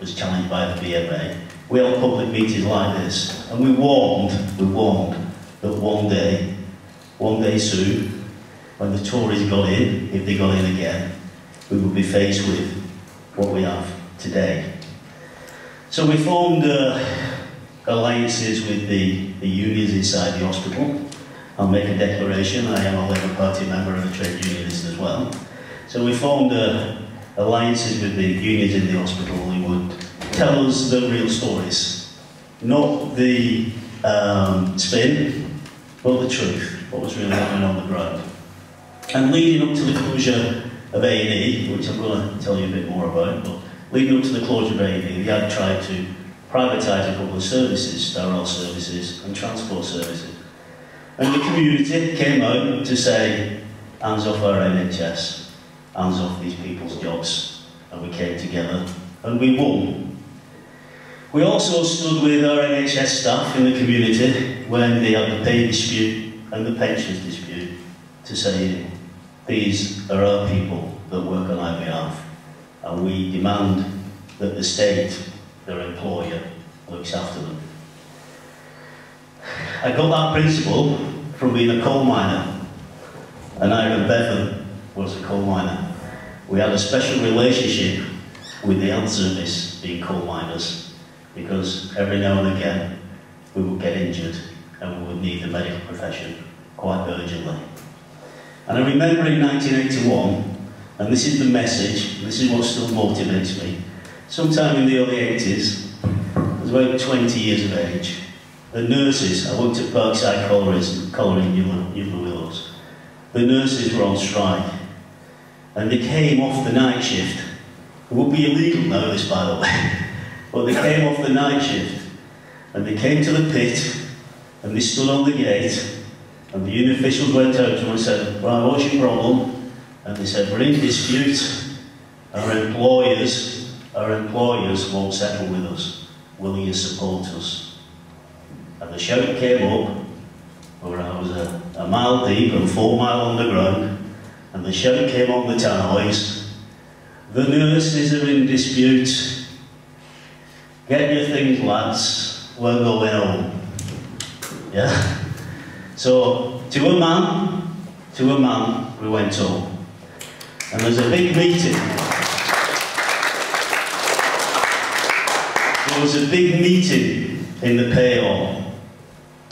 was challenged by the BMA, we held public meetings like this, and we warned that one day soon, when the Tories got in, if they got in again, we would be faced with what we have today. So we formed alliances with the unions inside the hospital. I'll make a declaration, I am a Labour Party member and a trade unionist as well. So we formed alliances with the unions in the hospital who would tell us the real stories. Not the spin, but the truth, what was really happening on the ground. And leading up to the closure of A&E, which I'm going to tell you a bit more about, but leading up to the closure of A&E, we had tried to privatise a couple of services, sterile services and transport services. And the community came out to say, hands off our NHS, hands off these people's jobs. And we came together and we won. We also stood with our NHS staff in the community when they had the pay dispute and the pensions dispute to say, these are our people that work on our behalf, and we demand that the state, their employer, looks after them. I got that principle from being a coal miner, and Ira Bevan was a coal miner. We had a special relationship with the health service, being coal miners, because every now and again we would get injured and we would need the medical profession quite urgently. And I remember in 1981, and this is the message, this is what still motivates me, sometime in the early 80s, I was about 20 years of age, the nurses, I worked at Parkside Colliery in Newland Willows, the nurses were on strike, and they came off the night shift. It would be illegal now, this by the way, but they came off the night shift, and they came to the pit, and they stood on the gate, and the union officials went out to them and said, right, what's your problem? And they said, we're in dispute, our employers won't settle with us, will you support us? And the shout came up, where I was a mile deep and 4 mile underground, and the shout came on the tannoys, the nurses are in dispute, get your things lads, we're going home. Yeah? So, to a man, we went home. And there's a big meeting. There was a big meeting in the pay hall.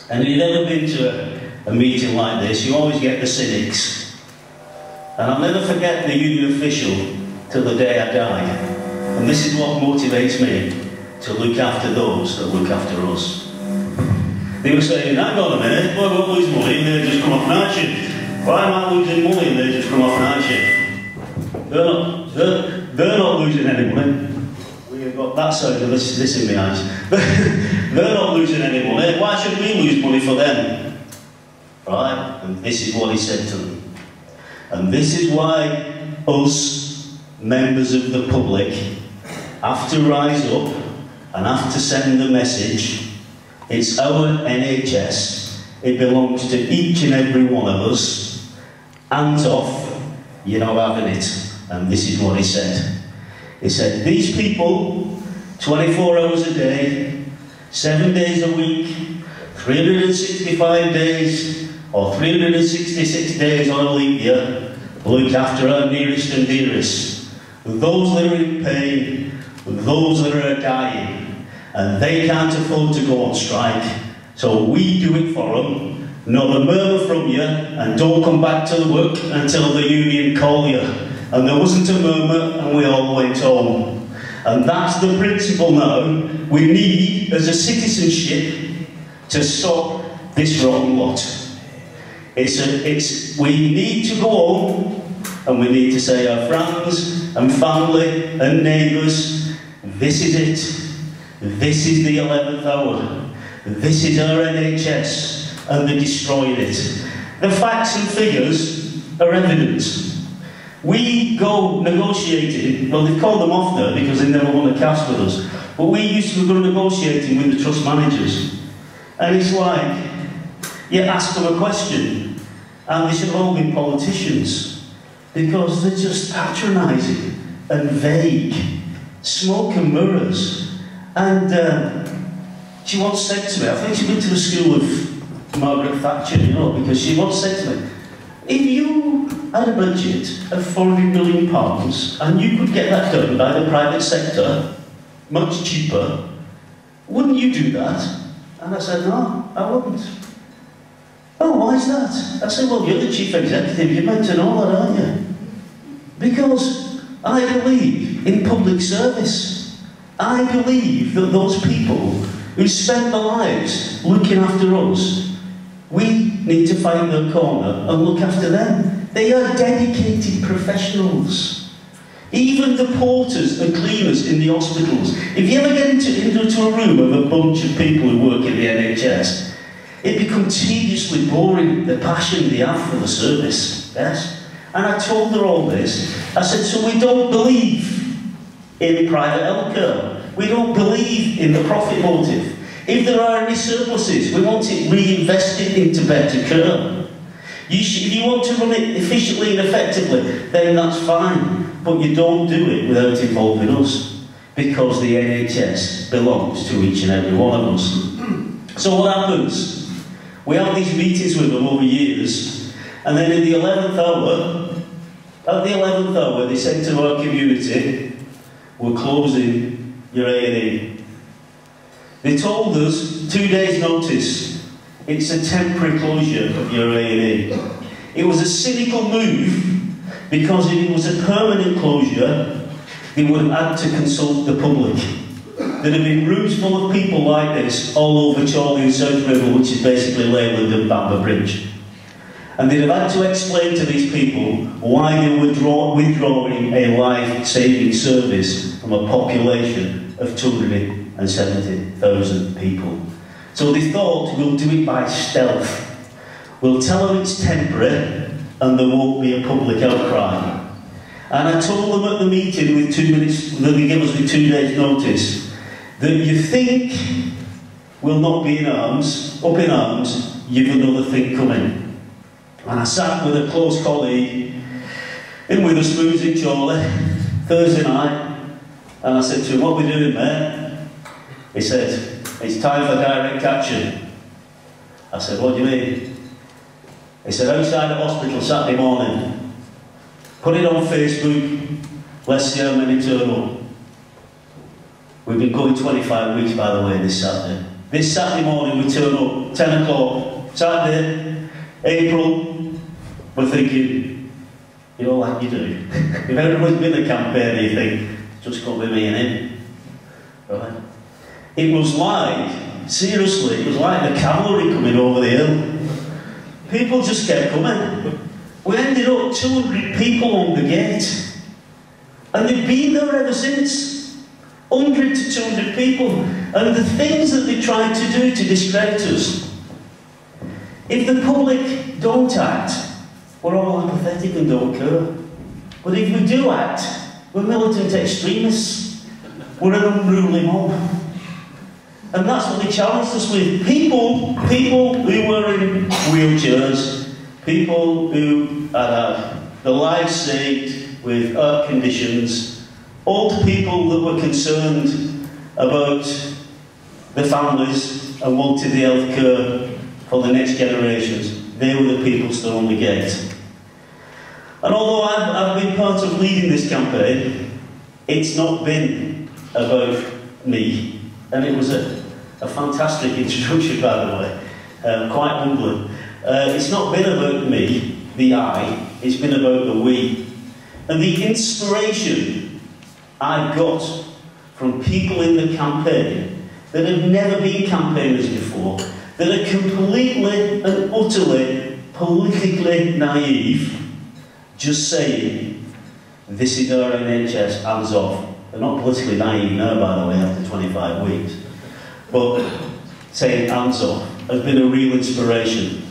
And if you've ever been to a meeting like this, you always get the cynics. And I'll never forget the union official till the day I die. And this is what motivates me to look after those that look after us. They were saying, hang on a minute, why won't lose money and they just come off night shift? Why am I losing money and they just come off night shift? They're not losing any money. We've got that side of this in my eyes. They're not losing any money. Why should we lose money for them? Right? And this is what he said to them. And this is why us, members of the public, have to rise up and have to send the message. It's our NHS. It belongs to each and every one of us. Hands off, you're not having it. And this is what he said. He said, these people, 24 hours a day, 7 days a week, 365 days, or 366 days on a leap year, look after our nearest and dearest. Those that are in pain, those that are dying, and they can't afford to go on strike. So we do it for them. Not a murmur from you, and don't come back to the work until the union call you. And there wasn't a murmur, and we all went home. And that's the principle now we need as a citizenship to stop this wrong lot. We need to go home and we need to say our friends and family and neighbours, this is it. This is the 11th hour. This is our NHS and they're destroying it. The facts and figures are evident. We go negotiating, well they've called them off now because they never want to cast with us, but we used to go negotiating with the trust managers. And it's like, you ask them a question and they should all be politicians because they're just patronising and vague, smoke and mirrors. And she once said to me, I think she went to the school of Margaret Thatcher, you know, because she once said to me, if you had a budget of £400 million and you could get that done by the private sector much cheaper, wouldn't you do that? And I said, no, I wouldn't. Oh, why is that? I said, well, you're the chief executive, you're meant to know that, aren't you? Because I believe in public service. I believe that those people who spend their lives looking after us, we need to find their corner and look after them. They are dedicated professionals. Even the porters and cleaners in the hospitals. If you ever get into a room of a bunch of people who work in the NHS, it becomes tediously boring, the passion they have for the service. Yes? And I told her all this. I said, so we don't believe in private healthcare. We don't believe in the profit motive. If there are any surpluses, we want it reinvested into better care. If you want to run it efficiently and effectively, then that's fine. But you don't do it without involving us, because the NHS belongs to each and every one of us. So what happens? We have these meetings with them over years, and then in the 11th hour, they said to our community, we're closing your A&E. They told us 2 days' notice. It's a temporary closure of your A&E. It was a cynical move because if it was a permanent closure, they would have had to consult the public. There'd have been rooms full of people like this all over Chorley and South River, which is basically Leyland and Bamber Bridge. And they'd have had to explain to these people why they were withdrawing a life-saving service from a population of 270,000 people. So they thought, we'll do it by stealth. We'll tell them it's temporary and there won't be a public outcry. And I told them at the meeting with 2 minutes, that they give us with 2 days notice, that you think we'll not be up in arms, you've another thing coming. And I sat with a close colleague in Witherspoons in Chorley, Thursday night, and I said to him, what are we doing, mate? He said, it's time for direct action. I said, what do you mean? He said, outside the hospital Saturday morning, put it on Facebook, let's see how many turn up. We've been going 25 weeks, by the way, this Saturday. This Saturday morning we turn up, 10 o'clock, Saturday, April. We're thinking, you know, like you do. If everyone's been a campaign, you think, just come with me and him. Right? It was like, seriously, it was like the cavalry coming over the hill. People just kept coming. We ended up 200 people on the gate. And they've been there ever since. 100 to 200 people. And the things that they tried to do to discredit us. If the public don't act, we're all apathetic and don't care. But if we do act, we're militant extremists. We're an unruly mob. And that's what they challenged us with. People who were in wheelchairs, people who had their lives saved with heart conditions, old people that were concerned about the families and wanted the health care for the next generations. They were the people still on the gate. And although I've been part of leading this campaign, it's not been about me. And it was a fantastic introduction, by the way, quite humbling. It's not been about me, the I, it's been about the we. And the inspiration I've got from people in the campaign that have never been campaigners before, that are completely and utterly politically naive, just saying, this is our NHS, hands off. They're not politically naive now, by the way, after 25 weeks. But saying hands off has been a real inspiration.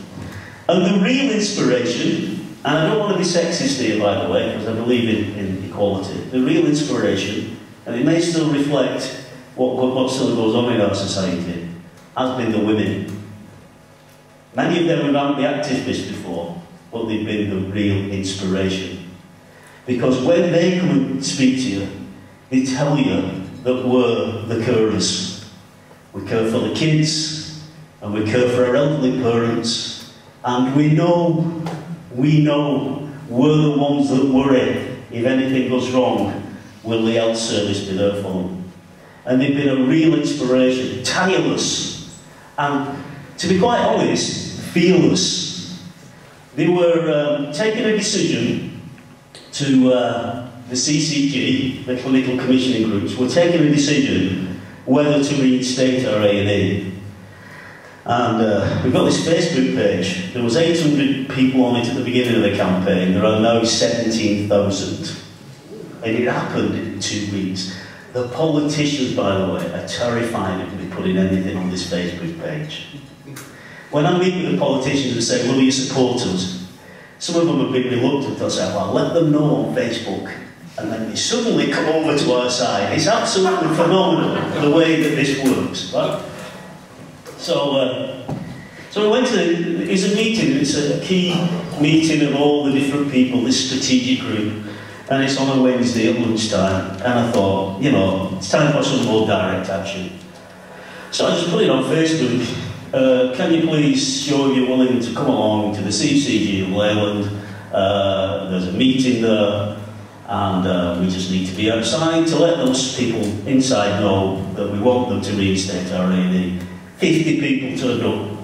And the real inspiration, and I don't want to be sexist here, by the way, because I believe in equality, the real inspiration, and it may still reflect what still goes on in our society, has been the women. Many of them haven't been activists before, but they've been the real inspiration. Because when they come and speak to you, they tell you that we're the carers. We care for the kids, and we care for our elderly parents, and we know we're the ones that worry if anything goes wrong, will the health service be there for them? And they've been a real inspiration, tireless, and to be quite honest, fearless. They were taking a decision to, the CCG, the clinical commissioning groups, were taking a decision whether to reinstate our A&E. And we've got this Facebook page. There was 800 people on it at the beginning of the campaign. There are now 17,000. And it happened in 2 weeks. The politicians, by the way, are terrified of me putting anything on this Facebook page. When I meet with the politicians and say, will you support us? Some of them have been reluctant. They'll say, well, I'll let them know on Facebook. And then they suddenly come over to our side. It's absolutely phenomenal, the way that this works. Right? So we went to, it's a meeting, it's a key meeting of all the different people, this strategic group, and it's on a Wednesday at lunchtime, and I thought, you know, it's time for some more direct action. So I just put it on Facebook, can you please show you're willing to come along to the CCG in Leyland, there's a meeting there, and we just need to be outside to let those people inside know that we want them to reinstate our A&E. 50 people turned up.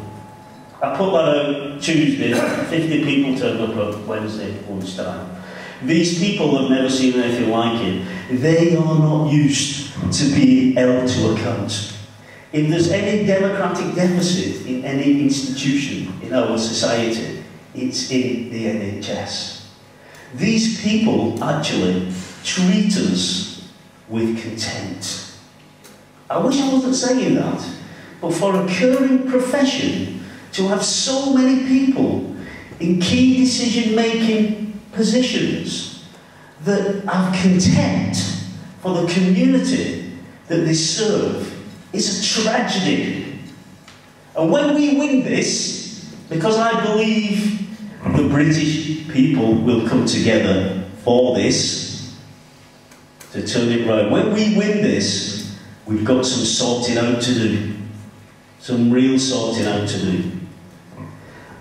I put that out Tuesday, 50 people turned up on Wednesday lunchtime. These people have never seen anything like it. They are not used to being held to account. If there's any democratic deficit in any institution in our society, it's in the NHS. These people actually treat us with contempt. I wish I wasn't saying that. But for a caring profession to have so many people in key decision-making positions that have contempt for the community that they serve is a tragedy. And when we win this, because I believe the British people will come together for this, to turn it round, when we win this, we've got some sorting out to do. Some real sorting out to do.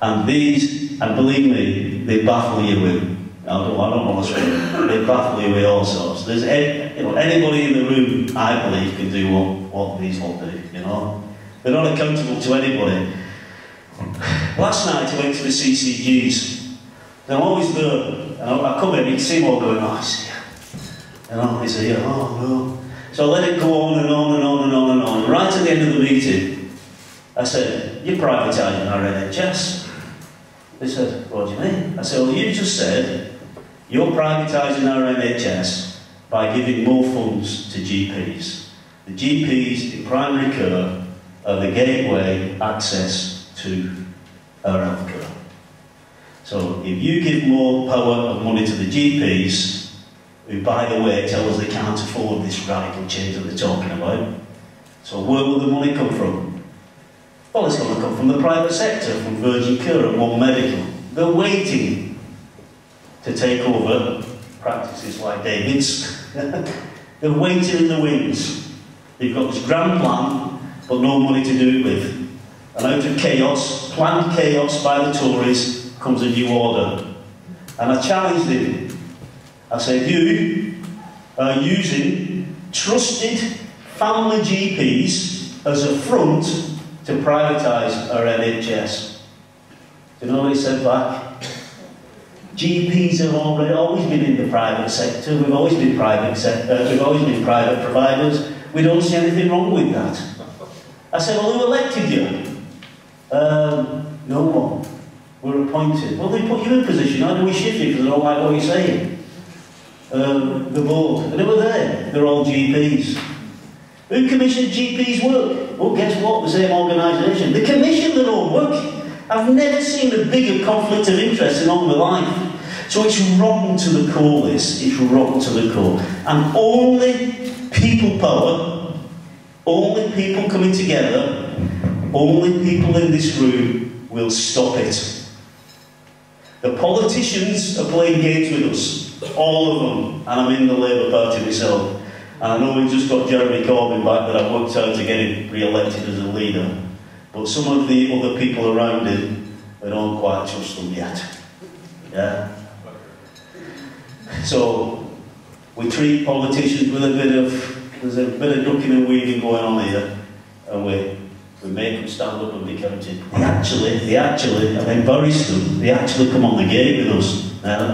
And these, and believe me, they baffle you with, I don't want to swear, they baffle you with all sorts. There's, you know, anybody in the room, I believe, can do what these lot do, you know. They're not accountable to anybody. Last night I went to the CCGs. They're always there. And I come in, you can see them all going, oh, I see you. You know, they say, oh, no. So I let it go on and on and on and on and on. Right at the end of the meeting, I said, you're privatising our NHS. They said, what do you mean? I said, well, you just said you're privatising our NHS by giving more funds to GPs. The GPs in primary care are the gateway access to our healthcare. So if you give more power and money to the GPs, who, by the way, tell us they can't afford this radical change that they're talking about, so where will the money come from? Well, it's going to come from the private sector, from Virgin Care and One Medical. They're waiting to take over practices like David's. They're waiting in the wings. They've got this grand plan, but no money to do it with. And out of chaos, planned chaos by the Tories, comes a new order. And I challenged him. I said, you are using trusted family GPs as a front to privatise our NHS. Do you know what he said back? GPs have always been in the private sector. We've always been private providers. We don't see anything wrong with that. I said, well, who elected you? No one. We're appointed. Well, they put you in a position. How do we shift you because they don't like what you're saying? The board. And who are they? They're all GPs. Who commissioned GPs' work? Well, guess what? The same organisation. They commission their own work. I've never seen a bigger conflict of interest in all my life. So it's rotten to the core, this. It's rotten to the core. And only people power, only people coming together, only people in this room will stop it. The politicians are playing games with us. All of them. And I'm in the Labour Party myself. And I know we've just got Jeremy Corbyn back that I've worked hard to get him re-elected as a leader. But some of the other people around him, I don't quite trust them yet. Yeah? So, we treat politicians with there's a bit of ducking and weaving going on here. And we make them stand up and be counted. They actually, I've embarrassed them, they actually come on the gate with us.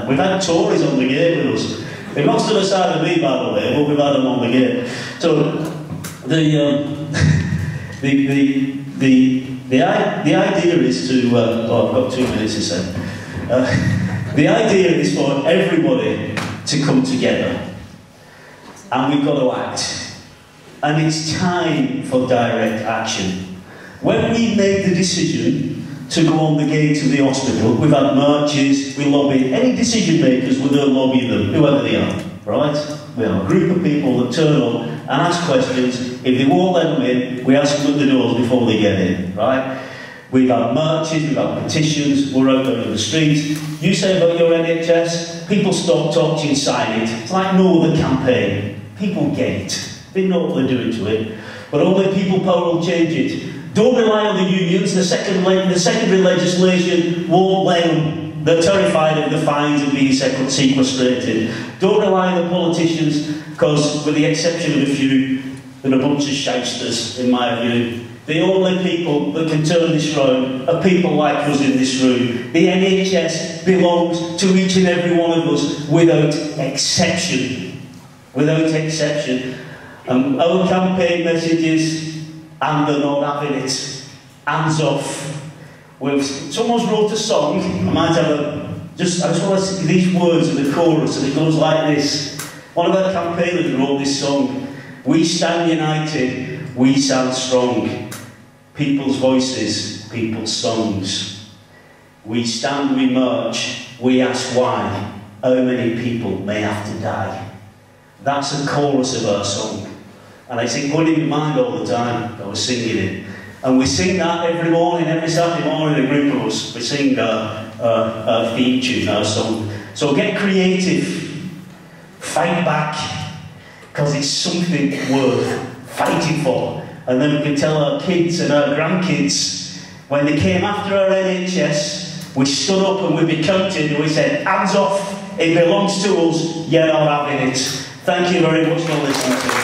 We've had Tories on the gate with us. They've not stood aside of me, by the way, but we've had them on the gate. So, the idea is to, I've got 2 minutes to say. The idea is for everybody to come together. And we've got to act. And it's time for direct action. When we made the decision to go on the gate of the hospital, we've had marches, we lobbied, any decision makers, we're going to lobby them, whoever they are, right? We have a group of people that turn up and ask questions. If they won't let them in, we ask them at the doors before they get in, right? We've had marches, we've had petitions, we're out there in the streets. You say about your NHS, people stop, talk to you, sign it. It's like no other campaign. People get it. They know what they're doing to it. But only people power will change it. Don't rely on the unions. The secondary legislation won't let them. They're terrified of the fines and being sequestrated. Don't rely on the politicians, because with the exception of a few, they're a bunch of shysters, in my view. The only people that can turn this round are people like us in this room. The NHS belongs to each and every one of us without exception. Without exception. Our campaign messages, and they're not having it. Hands off. Someone's wrote a song, I might have I just want to see these words in the chorus, and it goes like this. One of our campaigners wrote this song. We stand united, we sound strong. People's voices, people's songs. We stand, we march, we ask why. How many people may have to die? That's the chorus of our song. And it's going in my mind all the time. I was singing it. And we sing that every morning, every Saturday morning, a group of us. We sing our theme tune, our song. So get creative. Fight back. Because it's something worth fighting for. And then we can tell our kids and our grandkids, when they came after our NHS, we stood up and we be counted and we said, hands off, it belongs to us, you're not having it. Thank you very much for listening to me.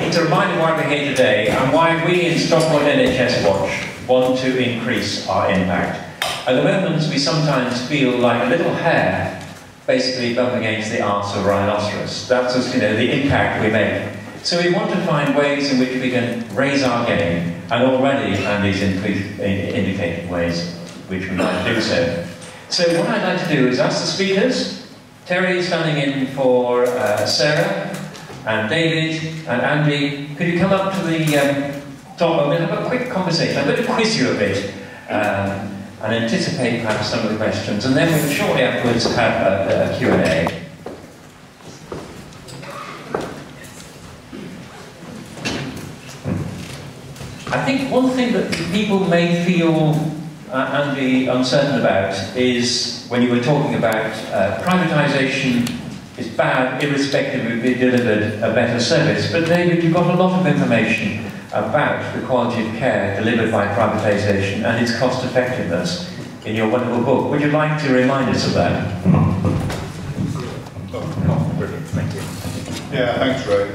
It's a reminder why we're here today and why we in Stockport NHS Watch want to increase our impact. At the moment, we sometimes feel like a little hare basically bumping against the arse of a rhinoceros. That's just, the impact we make. So we want to find ways in which we can raise our game, and already Andy's indicated ways which we might do so. So what I'd like to do is ask the speakers. Terry is standing in for Sarah, and David, and Andy. Could you come up to the top? I'm going to have a quick conversation. I'm going to quiz you a bit, and anticipate perhaps some of the questions, and then we'll shortly afterwards have a Q&A. I think one thing that people may feel and be uncertain about is when you were talking about privatisation is bad, irrespective of if it delivered a better service. But David, you've got a lot of information about the quality of care delivered by privatisation and its cost effectiveness in your wonderful book. Would you like to remind us of that? Oh, brilliant, thank you. Yeah, thanks, Ray.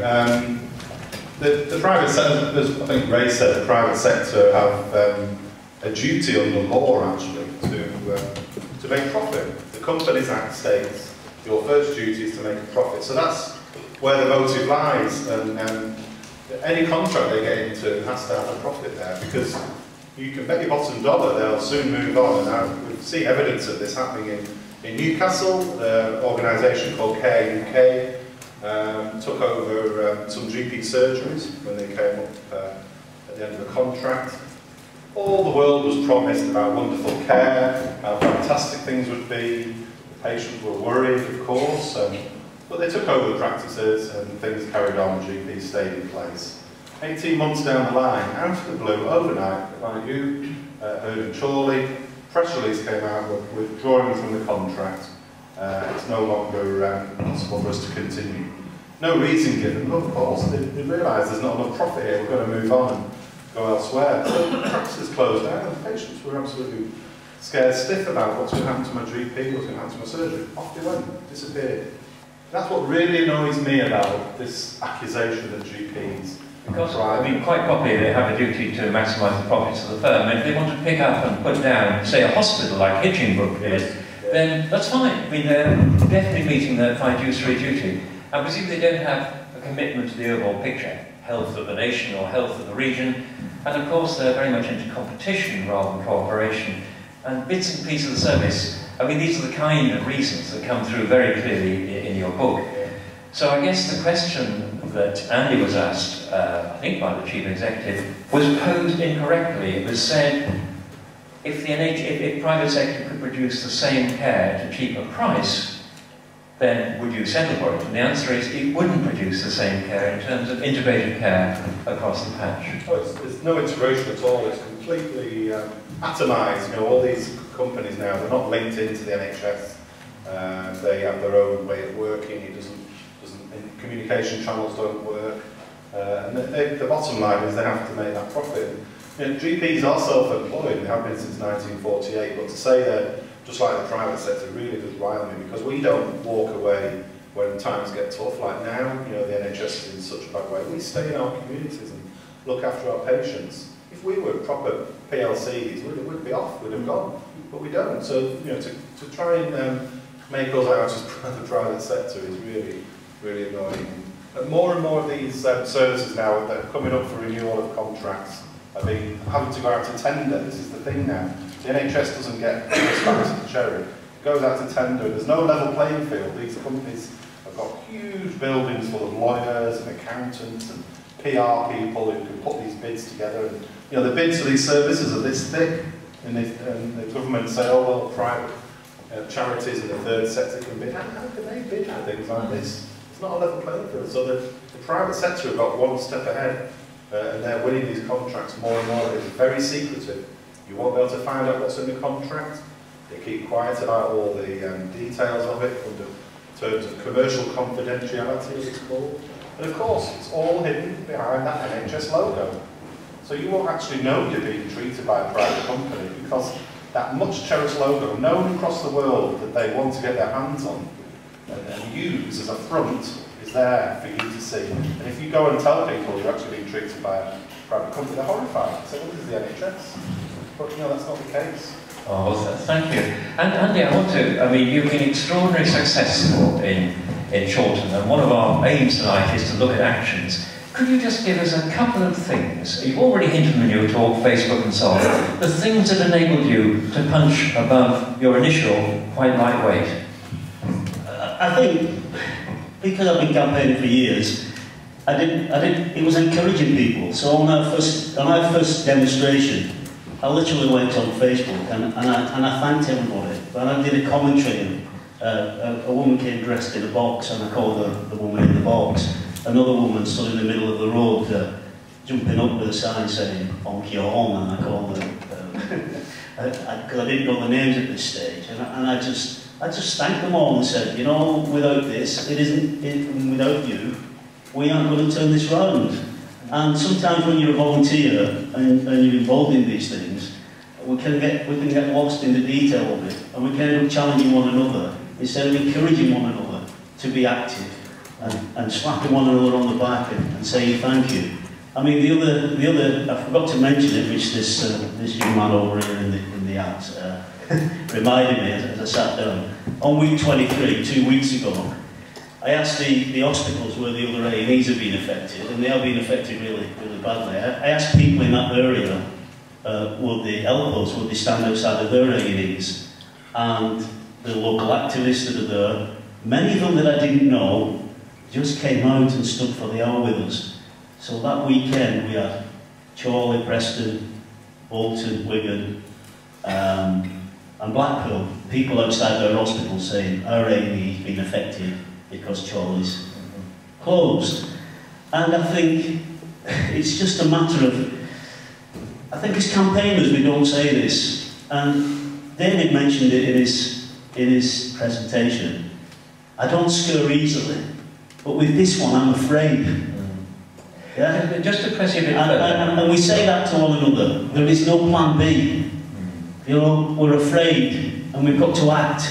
The private sector, as I think Ray said, the private sector have a duty under law, actually, to make profit. The Companies Act states your first duty is to make a profit. So that's where the motive lies, and any contract they get into has to have a profit there, because you can bet your bottom dollar they'll soon move on. And we've seen evidence of this happening in Newcastle. The organisation called Care UK took over some GP surgeries when they came up at the end of the contract. All the world was promised about wonderful care, how fantastic things would be. The patients were worried, of course, but they took over the practices and things carried on. GPs stayed in place. 18 months down the line, out of the blue, overnight, like you heard in Chorley, press release came out withdrawing from the contract. It's no longer possible for us to continue. No reason given, but of course they realised there's not enough profit here, we're going to move on and go elsewhere. So the practices closed down, and patients were absolutely scared stiff about what's going to happen to my GP, what's going to happen to my surgery. Off they went, disappeared. That's what really annoys me about this accusation that GPs. Because, I mean, quite properly they have a duty to maximise the profits of the firm. And if they want to pick up and put down, say, a hospital like Hitchingbrook is, then that's fine. I mean, they're definitely meeting their fiduciary duty. And presumably they don't have a commitment to the overall picture, health of the nation or health of the region. And of course, they're very much into competition rather than cooperation. And bits and pieces of the service, I mean, these are the kind of reasons that come through very clearly in your book. So I guess the question that Andy was asked, I think by the Chief Executive, was posed incorrectly. It was said, if the private sector could produce the same care at a cheaper price, then would you settle for it? And the answer is, it wouldn't produce the same care in terms of integrated care across the patch. Oh, there's no integration at all. It's completely atomised. You know, all these companies now, they're not linked into the NHS. They have their own way of working. It doesn't communication channels don't work. And the bottom line is they have to make that profit. You know, GPs are self-employed. They have been since 1948. But to say that, just like the private sector, really does rile me, because we don't walk away when times get tough. Like now, you know, the NHS is in such a bad way. We stay in our communities and look after our patients. If we were proper PLCs, we'd be off, we'd have gone, but we don't. So, you know, to try and make us out as the private sector is really annoying. And more of these services now that are coming up for renewal of contracts are having to go out to tender. This is the thing now. The NHS doesn't get slices of the cherry. It goes out to tender. There's no level playing field. These companies have got huge buildings full of lawyers and accountants and PR people who can put these bids together. And, you know, the bids for these services are this thick, and the government say, oh well, private charities and the third sector can bid. How can they bid for things like this? It's not a level playing field. So the private sector have got one step ahead, and they're winning these contracts more and more. It's very secretive. You won't be able to find out what's in the contract. They keep quiet about all the details of it under terms of commercial confidentiality, as it's called. And of course, it's all hidden behind that NHS logo. So you won't actually know you're being treated by a private company, because that much cherished logo, known across the world that they want to get their hands on and use as a front, is there for you to see. And if you go and tell people you're actually being treated by a private company, they're horrified. They say, well, this is the NHS. But you know, that's not the case. Oh, well, thank you. And Andy, I mean, you've been extraordinarily successful in Chorlton, and one of our aims tonight is to look at actions. Could you just give us a couple of things? You've already hinted in your talk, Facebook and so on, the things that enabled you to punch above your initial quite lightweight. I think, because I've been campaigning for years, it was encouraging people. So on our first demonstration, I literally went on Facebook and I thanked everybody. And I did a commentary, and a woman came dressed in a box, and I called her the woman in the box. Another woman stood in the middle of the road, jumping up with a sign saying, "Honk your horn," and I called her, because I didn't know the names at this stage. And I just thanked them all and said, you know, without this, without you, we aren't going to turn this round. And sometimes when you're a volunteer and you're involved in these things, we can get lost in the detail of it, and we can end up challenging one another instead of encouraging one another to be active and slapping one another on the back and saying thank you. I mean, the other, I forgot to mention it, which this young man over here in the act reminded me as I sat down. On week 23, 2 weeks ago, I asked the hospitals where the other A&Es have been affected, and they have been affected really, really badly. I asked people in that area, would the LPOs, would they stand outside of their A&Es, and the local activists that are there, many of them that I didn't know, just came out and stood for the hour with us. So that weekend we had Chorley, Preston, Bolton, Wigan, and Blackpool, people outside their hospitals saying our A&E's been affected because Chorley's closed. And I think it's just a matter of, I think as campaigners we don't say this, and David mentioned it in his presentation. I don't scare easily, but with this one I'm afraid. Yeah? Just to press you a bit further. And we say that to one another. There is no plan B. You know, we're afraid and we've got to act,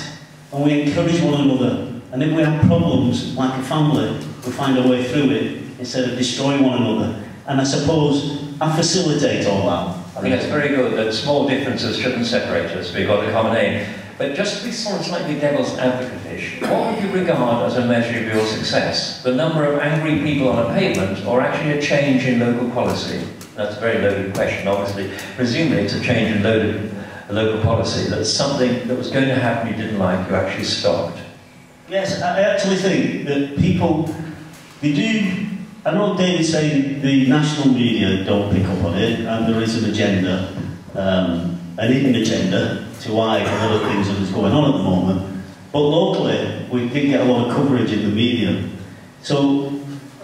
and we encourage one another. And if we have problems, like a family, we find a way through it instead of destroying one another. And I suppose I facilitate all that. I think it's very good that small differences shouldn't separate us. We've got a common aim. But just to be sort of slightly devil's advocate-ish, what would you regard as a measure of your success? The number of angry people on a pavement, or actually a change in local policy? That's a very loaded question, obviously. Presumably it's a change in local policy. That's something that was going to happen you didn't like, you actually stopped. Yes, I actually think that people, they do, I know David's saying the national media don't pick up on it, and there is an agenda, an hidden agenda, to hide a lot of things that is going on at the moment. But locally, we did get a lot of coverage in the media. So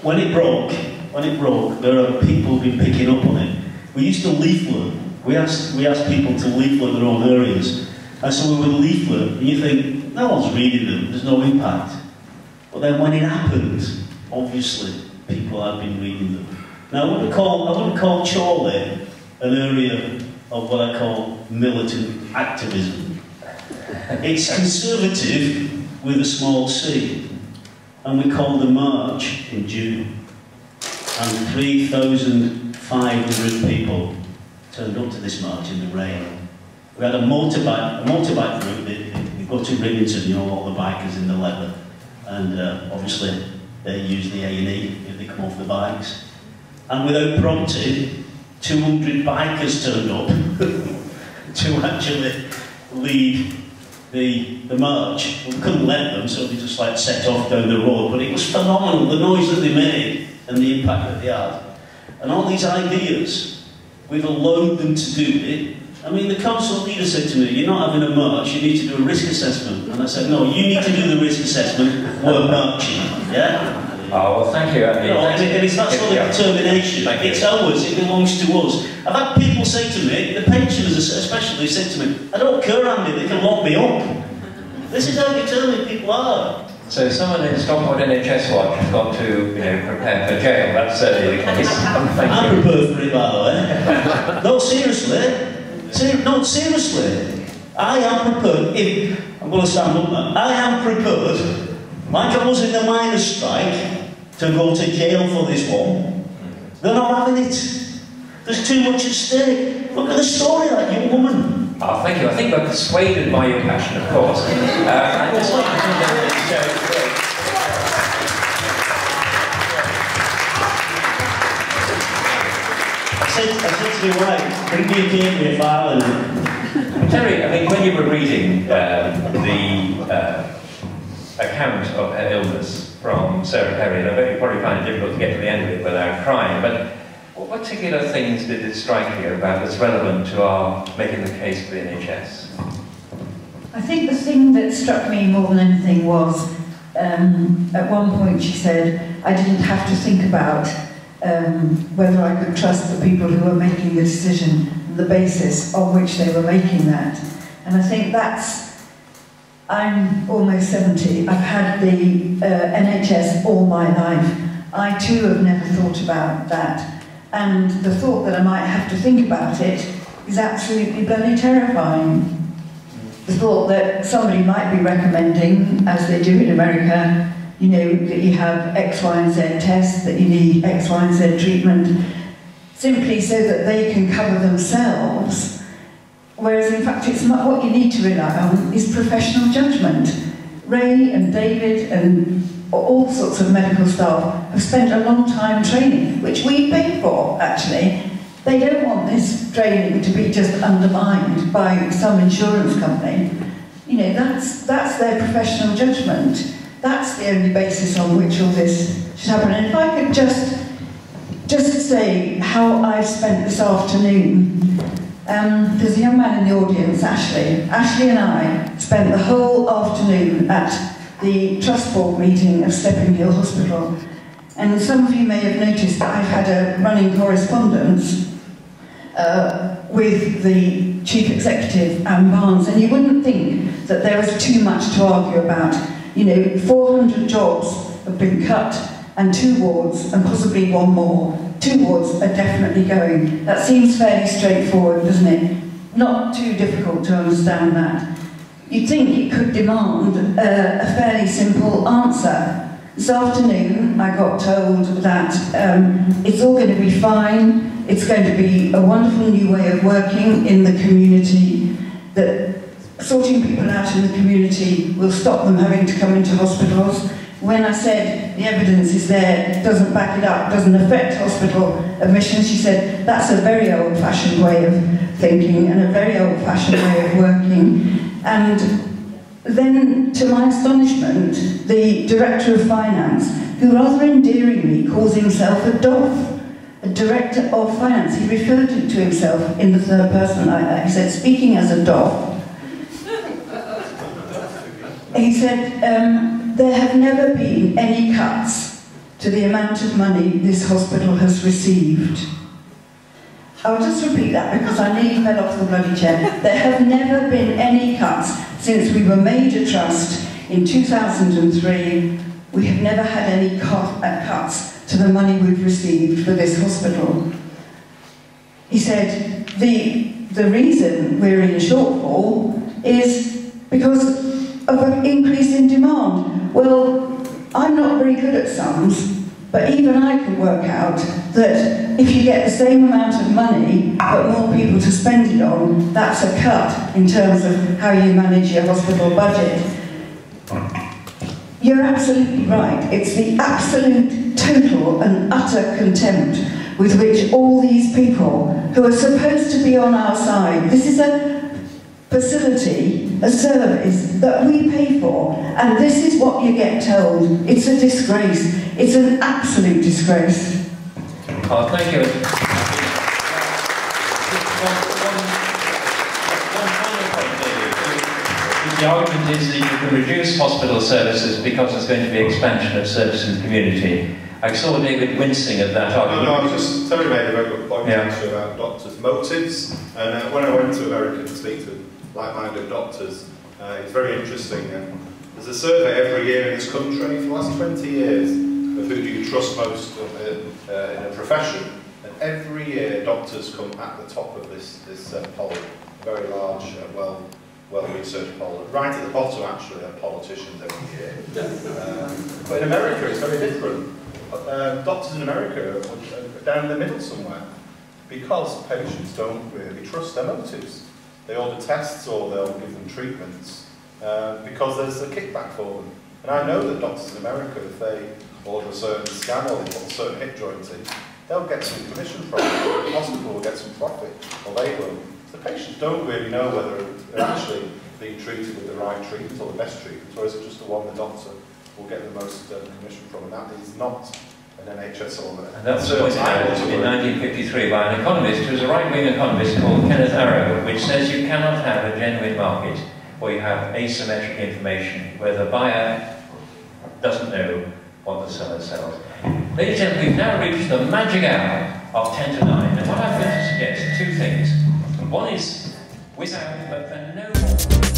when it broke, there are people who've been picking up on it. We used to leaflet. We asked people to leaflet their own areas. And so we would leaflet, and you think, no one's reading them, there's no impact. But then when it happened, obviously, people had been reading them. Now I wouldn't call Chorley an area of what I call militant activism. It's conservative with a small c. And we called a march in June. And 3,500 people turned up to this march in the rain. We had a motorbike route. They go to Rimington, you know, all the bikers in the leather. And obviously they use the A&E if they come off the bikes. And without prompting, 200 bikers turned up to actually lead the march. We couldn't let them, so they just like set off down the road. But it was phenomenal, the noise that they made and the impact that they had. And all these ideas, we've allowed them to do it. I mean, the council leader said to me, you're not having a march, you need to do a risk assessment. And I said, no, you need to do the risk assessment, we're marching. Yeah? Oh, well, thank you. And it's that sort of determination. It's ours, it belongs to us. I've had people say to me, the pensioners especially said to me, I don't care, Andy, they can lock me up. This is how determined people are. So someone in Stockport NHS Watch has got to, prepare for jail. That's certainly the case. I'm prepared for it, by the way. No, seriously. No, seriously. I am prepared. I'm going to stand up now. I am prepared, like I was in the miners' strike, to go to jail for this one. They're not having it. There's too much at stake. Look at the story of that young woman. Oh, thank you. I think we're persuaded by your passion, of course. I'd just like to think that I said to my wife, bring me a cake with a file in it. Terry, I mean, when you were reading the account of her illness from Sarah Perry, and I bet you probably find it difficult to get to the end of it without crying, but what particular things did it strike you about that's relevant to our making the case for the NHS? I think the thing that struck me more than anything was, at one point she said, I didn't have to think about whether I could trust the people who were making the decision, the basis on which they were making that. And I think I'm almost 70, I've had the NHS all my life. I too have never thought about that. And the thought that I might have to think about it is absolutely bloody terrifying. The thought that somebody might be recommending, as they do in America, you know, that you have X, Y, and Z tests, that you need X, Y, and Z treatment, simply so that they can cover themselves. Whereas in fact, it's not what you need to rely on is professional judgment. Ray and David and all sorts of medical staff have spent a long time training, which we pay for, actually. They don't want this training to be just undermined by some insurance company. You know, that's their professional judgment. That's the only basis on which all this should happen. And if I could just say how I spent this afternoon. There's a young man in the audience, Ashley. Ashley and I spent the whole afternoon at the Trust Board meeting of Stepping Hill Hospital. And some of you may have noticed that I've had a running correspondence with the Chief Executive, Anne Barnes, and you wouldn't think that there was too much to argue about. You know, 400 jobs have been cut, and 2 wards, and possibly 1 more. 2 wards are definitely going. That seems fairly straightforward, doesn't it? Not too difficult to understand that. You'd think it could demand a fairly simple answer. This afternoon, I got told that it's all going to be fine. It's going to be a wonderful new way of working in the community, that sorting people out in the community will stop them having to come into hospitals. When I said the evidence is there, doesn't back it up, doesn't affect hospital admissions, she said that's a very old-fashioned way of thinking and a very old-fashioned way of working. And then, to my astonishment, the Director of Finance, who rather endearingly calls himself a DOF, a Director of Finance, he referred to himself in the third person like that. He said, speaking as a DOF, he said, there have never been any cuts to the amount of money this hospital has received. I'll just repeat that because I nearly fell off the bloody chair. There have never been any cuts since we were made a trust in 2003. We have never had any cuts to the money we've received for this hospital. He said, the reason we're in a shortfall is because of an increase in demand. Well, I'm not very good at sums, but even I can work out that if you get the same amount of money, but more people to spend it on, that's a cut in terms of how you manage your hospital budget. You're absolutely right. It's the absolute, total and utter contempt with which all these people who are supposed to be on our side, this is a facility, a service that we pay for, and this is what you get told. It's a disgrace. It's an absolute disgrace. Oh, thank you. One final point, David. The argument is that you can reduce hospital services because there's going to be expansion of service in the community. I saw David wincing at that argument. No, I was just Terry made a very good point actually about doctors' motives, and when I went to America to speak to like-minded doctors, it's very interesting. There's a survey every year in this country for the last 20 years of who do you trust most in a profession, and every year doctors come at the top of this poll, a very large, well-researched poll. Right at the bottom, actually, are politicians every year. But in America, it's very different. Doctors in America are down in the middle somewhere, because patients don't really trust their motives. They order tests or they'll give them treatments because there's a kickback for them. And I know that doctors in America, if they order a certain scan or they put a certain hip joint in, they'll get some commission from it. The hospital will get some profit, or they will. So the patients don't really know whether they're actually being treated with the right treatment or the best treatment, or is it just the one the doctor will get the most commission from, and that is not an NHS order. And that's pointed out in 1953 by an economist who was a right-wing economist called Kenneth Arrow, which says you cannot have a genuine market where you have asymmetric information, where the buyer doesn't know what the seller sells. Ladies and gentlemen, we've now reached the magic hour of 10 to 9, and what I'm going to suggest, 2 things. One is, whiz out, but for no more.